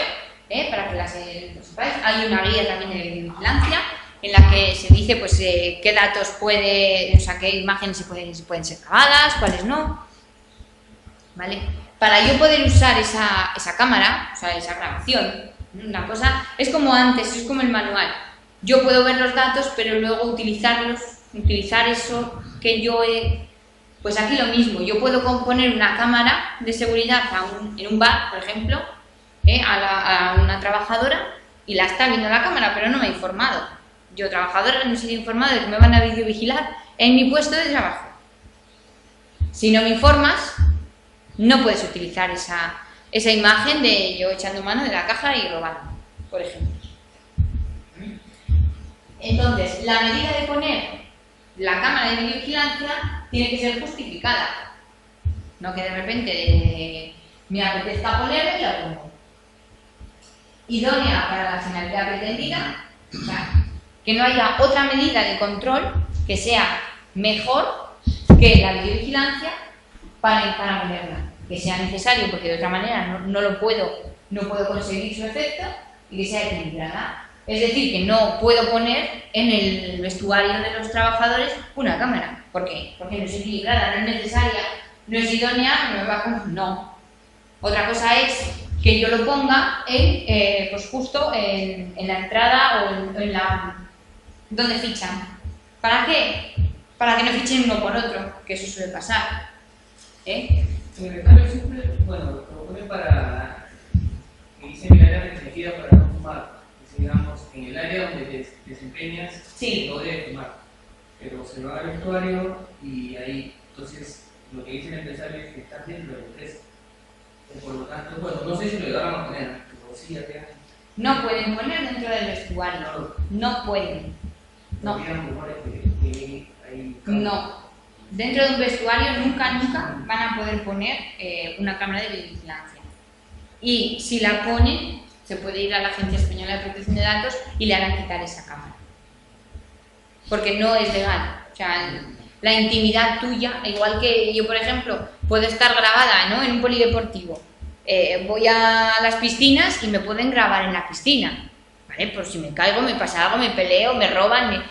S2: para que lo sepáis. Hay una guía también de videovigilancia en la que se dice pues qué datos qué imágenes se pueden ser grabadas, cuáles no. ¿Vale? Para yo poder usar esa cámara, o sea, esa grabación, una cosa, es como antes, es como el manual. Yo puedo ver los datos, pero luego utilizar eso que yo he... Pues aquí lo mismo, yo puedo poner una cámara de seguridad en un bar, por ejemplo, a una trabajadora, y la está viendo la cámara, pero no me ha informado. Yo, trabajadora, no he sido informado de que me van a videovigilar en mi puesto de trabajo. Si no me informas, no puedes utilizar esa imagen de yo echando mano de la caja y robando, por ejemplo. Entonces, la medida de poner la cámara de videovigilancia tiene que ser justificada. No que de repente me apetezca ponerla y la pongo. Idónea para la finalidad pretendida, o sea, que no haya otra medida de control que sea mejor que la videovigilancia para ponerla. Que sea necesario, porque de otra manera no puedo conseguir su efecto, y que sea equilibrada. Es decir, que no puedo poner en el vestuario de los trabajadores una cámara. ¿Por qué? Porque no es equilibrada, no es necesaria, no es idónea, no me va a... No. Otra cosa es que yo lo ponga pues justo en la entrada o en la... donde fichan. ¿Para qué? Para que no fichen uno por otro, que eso suele pasar.
S8: Bueno, lo propone para que dice el área restringida para no fumar. Digamos, en el área donde te desempeñas,
S2: sí,
S8: no debes fumar, pero se va al vestuario y ahí, entonces, lo que dice el empresario es que estás dentro de la empresa. Por lo tanto, bueno, no sé si lo llegaron a poner, pero sí, ya queda.
S2: No pueden poner dentro del vestuario. No pueden. No.
S8: Habían rumores que hay...
S2: No. Dentro de un vestuario nunca van a poder poner una cámara de videovigilancia. Y si la ponen, se puede ir a la Agencia Española de Protección de Datos y le harán quitar esa cámara. Porque no es legal. O sea, la intimidad tuya, igual que yo, por ejemplo, puedo estar grabada, ¿no?, en un polideportivo. Voy a las piscinas y me pueden grabar en la piscina. ¿Vale? Pues si me caigo, me pasa algo, me peleo, me roban...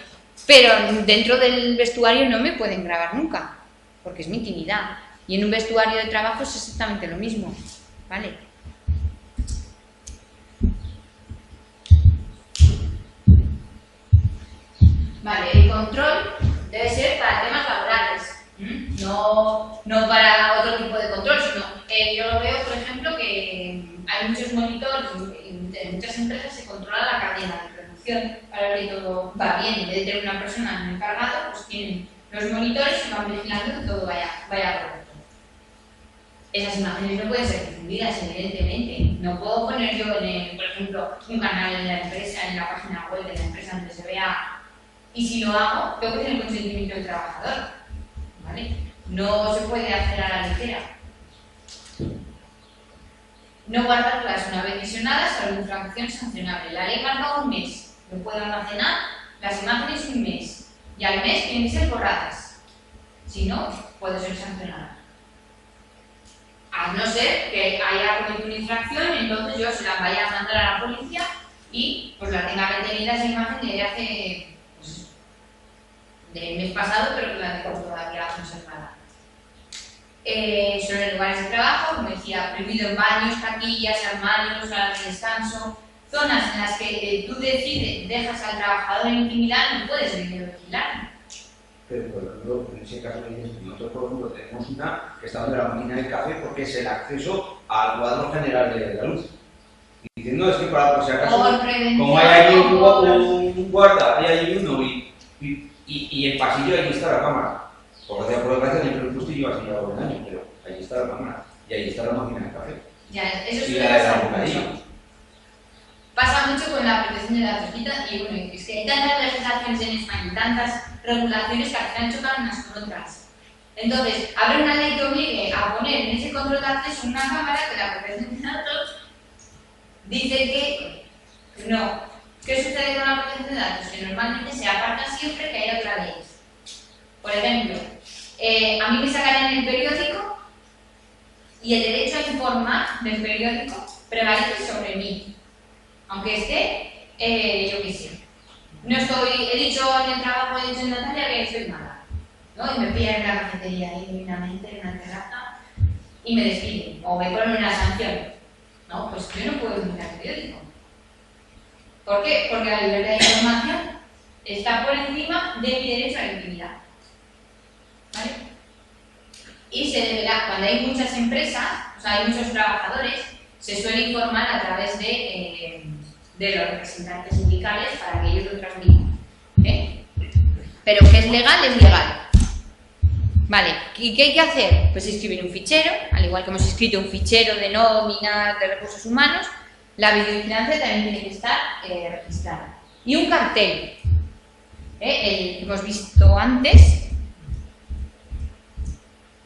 S2: Pero dentro del vestuario no me pueden grabar nunca, porque es mi intimidad. Y en un vestuario de trabajo es exactamente lo mismo, ¿vale? Vale, el control debe ser para temas laborales, no para otro tipo de control, sino yo lo veo, por ejemplo, que hay muchos monitores, en muchas empresas se controla la cadena de producción para ver que todo va bien. En vez de tener una persona encargada, pues tienen los monitores y van vigilando que todo vaya correcto. Esas imágenes no pueden ser difundidas, evidentemente. No puedo poner yo, por ejemplo, un canal en la empresa, en la página web de la empresa donde se vea. Y si lo hago, tengo que tener consentimiento del trabajador, ¿vale? No se puede hacer a la ligera. No guardarlas una vez visionadas, salvo infracción sancionable. La ley marca un mes. Lo puedo almacenar las imágenes un mes. Y al mes tienen que ser borradas. Si no, puede ser sancionada. A no ser que haya cometido una infracción, entonces yo se la vaya a mandar a la policía y pues la tenga retenida esa imagen desde hace... Pues, del mes pasado, pero que la tengo todavía conservada. Sobre lugares de trabajo, como decía, prohibido en baños, taquillas, armarios, salas de descanso, zonas en las que tú dejas al trabajador en intimidad, no puedes vigilar.
S4: Pero, por ejemplo, en ese caso, nosotros, por ejemplo, tenemos una que está donde la máquina del café porque es el acceso al cuadro general de la luz. Y diciendo, es que para, por si acaso, como hay ahí un guarda, hay ahí uno y el pasillo, ahí está la cámara. Por desgracia, siempre lo he puesto y yo así hago un año, pero ahí está la cámara y ahí está la máquina de café.
S2: Ya, eso
S4: y
S2: es
S4: la de la bocadilla.
S2: Pasa mucho con la protección de datos. Y bueno, es que hay tantas legislaciones en España, tantas regulaciones que al final chocan unas con otras. Entonces, habrá una ley que obligue a poner en ese control de acceso una cámara que la protección de datos dice que no. ¿Qué sucede con la protección de datos? Que normalmente se aparta siempre que haya otra ley. Por ejemplo, a mí me sacan en el periódico y el derecho a informar del periódico prevalece sobre mí. Aunque esté, yo qué sé. No estoy, he dicho en el trabajo, he dicho en Natalia que soy mala, ¿no? Y me pillan en la cafetería ahí divinamente, en una terraza, y me despiden, o me ponen una sanción. No, pues yo no puedo mirar el periódico. ¿Por qué? Porque la libertad de información está por encima de mi derecho a la intimidad. ¿Vale? Y se deberá, cuando hay muchas empresas, o sea, hay muchos trabajadores, se suele informar a través de los representantes sindicales para que ellos lo transmitan. Pero que es legal, Vale, ¿y qué hay que hacer? Pues escribir un fichero, al igual que hemos escrito un fichero de nómina de recursos humanos, la videovigilancia también tiene que estar registrada. Y un cartel, el que hemos visto antes.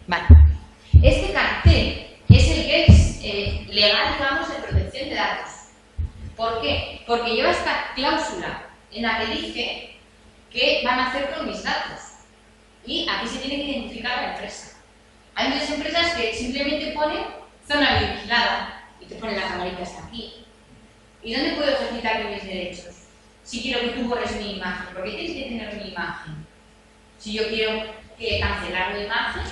S2: Vale, este cartel es el que es legal, digamos, de protección de datos. ¿Por qué? Porque lleva esta cláusula en la que dice qué van a hacer con mis datos. Y aquí se tiene que identificar a la empresa. Hay muchas empresas que simplemente ponen zona vigilada y te ponen la camarita hasta aquí. ¿Y dónde puedo ejercitar mis derechos? Si quiero que tú borres mi imagen, porque tienes que tener mi imagen. Si yo quiero cancelar mi imagen,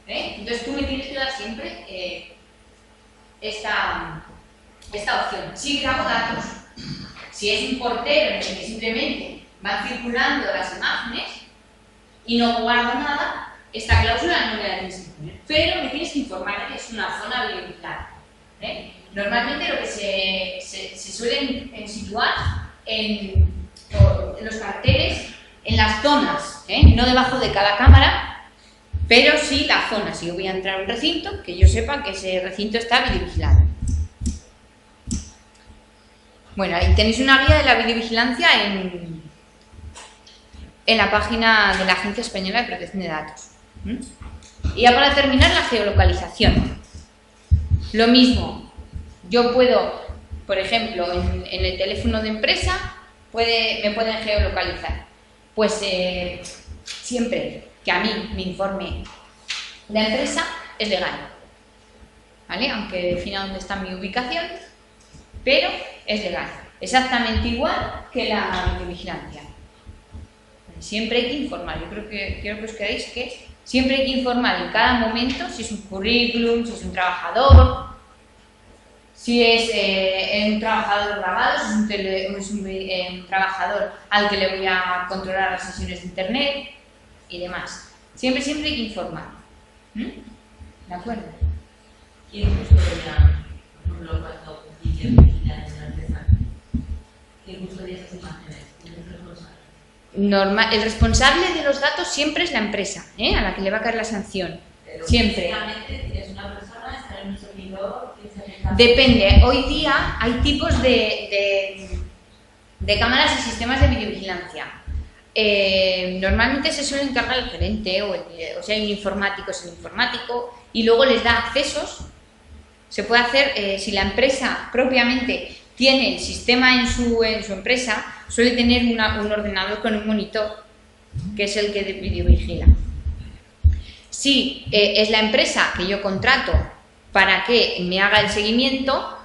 S2: entonces tú me tienes que dar siempre esta opción. Si grabo datos, si es un portero en el que simplemente van circulando las imágenes y no guardo nada, esta cláusula no me la tienes que poner. Pero me tienes que informar de que es una zona vigilada. Normalmente lo que se suelen situar en los carteles, en las zonas, no debajo de cada cámara, Pero sí la zona, si yo voy a entrar a un recinto, que yo sepa que ese recinto está videovigilado. Bueno, ahí tenéis una guía de la videovigilancia en la página de la Agencia Española de Protección de Datos. Y ya para terminar, la geolocalización. Lo mismo, yo puedo, por ejemplo, en el teléfono de empresa, me pueden geolocalizar. Pues siempre que a mí me informe la empresa, es legal. ¿Vale? Aunque defina dónde está mi ubicación, pero es legal. Exactamente igual que la videovigilancia. Siempre hay que informar. Yo quiero que os quedéis que siempre hay que informar en cada momento si es un currículum, si es un trabajador, si es un trabajador grabado, si es un trabajador al que le voy a controlar las sesiones de internet y demás. Siempre hay que informar. ¿De acuerdo?
S6: ¿Quién custodia, por ejemplo, cuando dice vigilar en la empresa? ¿Quién custodia esas imágenes? ¿Quién es responsable?
S2: El responsable de los datos siempre es la empresa, a la que le va a caer la sanción.
S6: Pero
S2: siempre.
S6: físicamente tienes una persona, está en un servidor, que se encarga.
S2: Depende. Hoy día hay tipos de cámaras y sistemas de videovigilancia. Normalmente se suele encargar el gerente o si hay un informático, es el informático, y luego les da accesos. Se puede hacer, si la empresa propiamente tiene el sistema en su empresa, suele tener un ordenador con un monitor, que es el que videovigila. Si es la empresa que yo contrato para que me haga el seguimiento,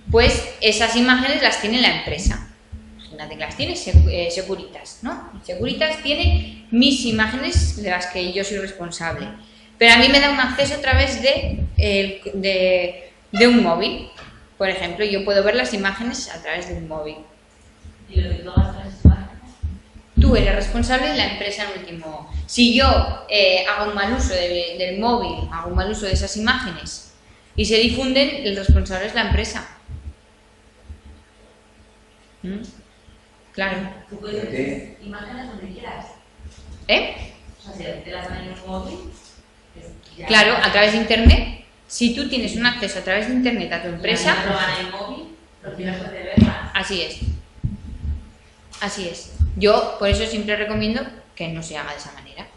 S2: pues esas imágenes las tiene la empresa. Imagínate que las tiene Securitas, ¿no? Securitas tiene mis imágenes de las que yo soy responsable. Pero a mí me da un acceso a través de un móvil. Por ejemplo, yo puedo ver las imágenes a través de un móvil.
S6: ¿Y lo que tú hagas con esas imágenes?
S2: Tú eres responsable de la empresa en último. Si yo hago un mal uso del móvil, hago un mal uso de esas imágenes y se difunden, el responsable es la empresa. Claro.
S6: Tú puedes ver imágenes donde quieras. O sea, si te las dan en un móvil.
S2: Claro, a través de internet. Si tú tienes un acceso a través de internet a tu empresa.
S6: Si roban el móvil, lo tienes que verlas.
S2: Así es. Así es. Yo por eso siempre recomiendo que no se haga de esa manera.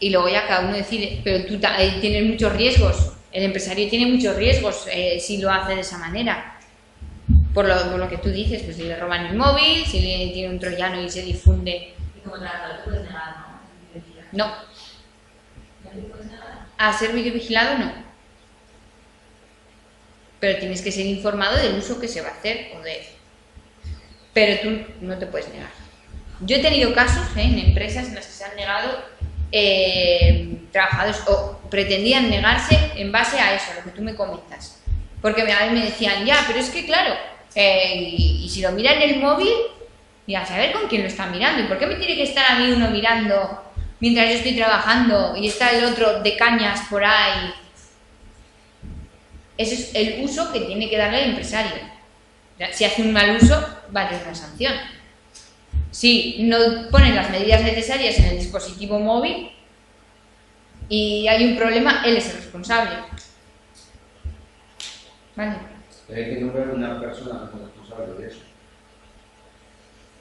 S2: Y luego ya cada uno decide, pero tú tienes muchos riesgos. El empresario tiene muchos riesgos si lo hace de esa manera. Por lo que tú dices, pues si le roban el móvil, si le tiene un troyano y se difunde.
S6: Y como trabajador te puedes negar, ¿no?
S2: No.
S6: ¿No te puedes negar?
S2: A ser videovigilado no. Pero tienes que ser informado del uso que se va a hacer pero tú no te puedes negar. Yo he tenido casos en empresas en las que se han negado trabajadores o pretendían negarse en base a eso, a lo que tú me comentas. Porque a mí me decían, ya, pero es que claro, y si lo mira en el móvil, y a saber con quién lo está mirando. ¿Y por qué me tiene que estar a mí uno mirando mientras yo estoy trabajando y está el otro de cañas por ahí? Ese es el uso que tiene que darle el empresario. Si hace un mal uso, va a tener una sanción. Si no ponen las medidas necesarias en el dispositivo móvil y hay un problema, él es el responsable. ¿Vale?
S4: Pero hay que nombrar una persona como responsable de eso.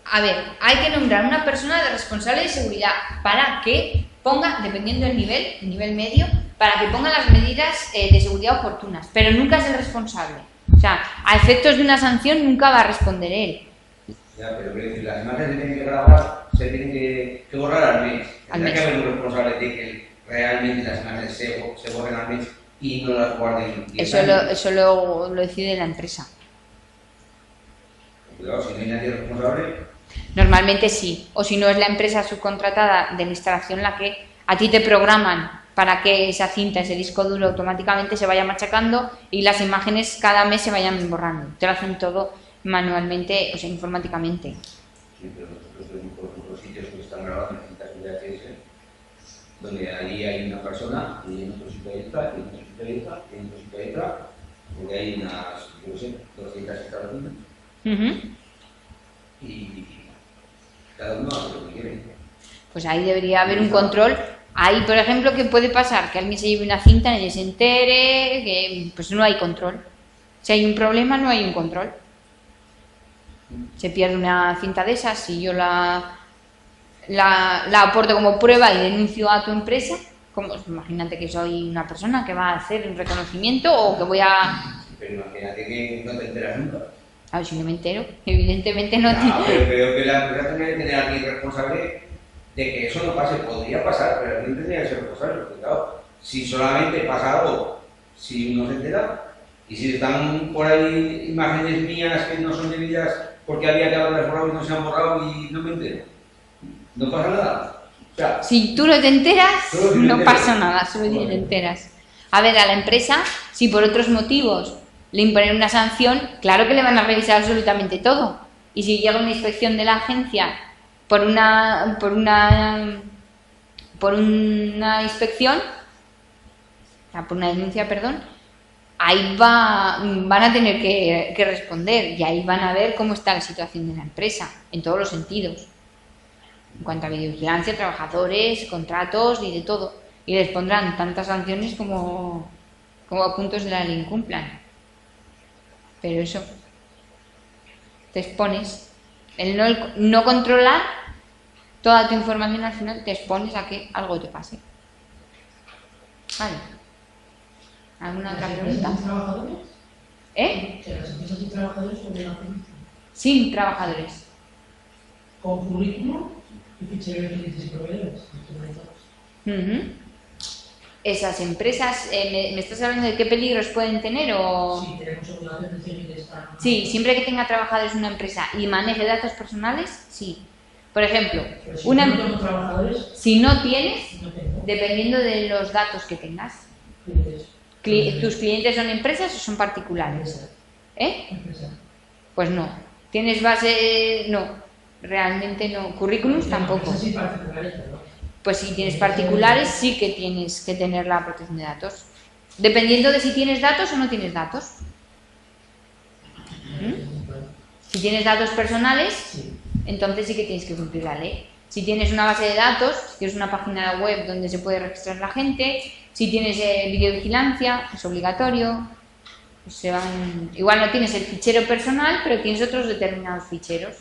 S2: A ver, hay que nombrar una persona de responsable de seguridad para que ponga, dependiendo del nivel medio, para que ponga las medidas de seguridad oportunas, pero nunca es el responsable. O sea, a efectos de una sanción nunca va a responder él.
S4: Ya, pero quiero decir, las imágenes se tienen que grabar, se tienen que borrar al mes. Tendrá que haber un responsable de que realmente las imágenes se borren al mes y no las guarden 10 años.
S2: Eso lo decide la empresa.
S4: Cuidado, si no hay nadie responsable.
S2: Normalmente sí, o si no es la empresa subcontratada de la instalación la que a ti te programan para que esa cinta, ese disco duro automáticamente se vaya machacando y las imágenes cada mes se vayan borrando. Te lo hacen todo manualmente, o sea, informáticamente.
S4: Sí, pero nosotros tenemos por ejemplo sitios que están grabados en cintas VHS, donde allí hay una persona, y en otro sitio hay otra, y en otro sitio hay otra, y en otro sitio hay otra, porque hay unas, yo no sé, 200 instalaciones. Y cada uno hace lo que quiere.
S2: Pues ahí debería haber un control. Ahí, por ejemplo, ¿qué puede pasar? Que alguien se lleve una cinta, nadie se entere, que pues no hay control. Si hay un problema, no hay un control. Se pierde una cinta de esas, si yo la aporto como prueba y denuncio a tu empresa, como imagínate que soy una persona que va a hacer un reconocimiento o que voy a...
S4: Pero imagínate que no te enteras nunca.
S2: A ver, si no me entero, evidentemente no
S4: Pero creo que la empresa tendría que tener a alguien responsable de que eso no pase. Podría pasar, pero alguien tendría que ser responsable. Porque claro, si solamente pasa algo, si uno se entera, y si están por ahí imágenes mías que no son debidas porque había que haberlas borrado y no se han borrado y no me entero, no pasa nada. O sea,
S2: si tú no te enteras,
S4: solo si me
S2: no
S4: entero.
S2: pasa nada, solo si te enteras. A ver, a la empresa, si por otros motivos le imponen una sanción, claro que le van a revisar absolutamente todo. Y si llega una inspección de la agencia por una inspección, o sea, por una denuncia, perdón, ahí van a tener que responder y ahí van a ver cómo está la situación de la empresa, en todos los sentidos. En cuanto a videovigilancia, trabajadores, contratos y de todo. Y les pondrán tantas sanciones como a puntos de la ley incumplan. Pero eso, te expones. El no controlar toda tu información al final te expones a que algo te pase. Vale. ¿Alguna otra pregunta?
S9: ¿Sin trabajadores?
S2: ¿Eh?
S9: ¿Las empresas sin trabajadores o de la policía?
S2: Sin trabajadores.
S9: ¿Con currículum y fichero de clientes y proveedores?
S2: Ujú. Esas empresas, ¿me estás hablando de qué peligros pueden tener o...?
S9: Sí, tenemos obligación de decir que están...
S2: Sí, siempre que tenga trabajadores una empresa y maneje datos personales, sí. Por ejemplo,
S9: Pero si no tengo trabajadores,
S2: si no tienes,
S9: no tengo.
S2: dependiendo de los datos que tengas,
S9: Clientes.
S2: ¿tus clientes son empresas o son particulares? ¿Eh?
S9: Empresa.
S2: Pues no. ¿Tienes base? No. Realmente no. ¿Currículums? Tampoco.
S9: Empresas y particulares, ¿no?
S2: Pues si tienes particulares, sí que tienes que tener la protección de datos. Dependiendo de si tienes datos o no tienes datos. Si tienes datos personales,
S9: Sí.
S2: entonces sí que tienes que cumplir la ley. Si tienes una base de datos, si tienes una página web donde se puede registrar la gente, si tienes videovigilancia, es obligatorio. Pues igual no tienes el fichero personal, pero tienes otros determinados ficheros.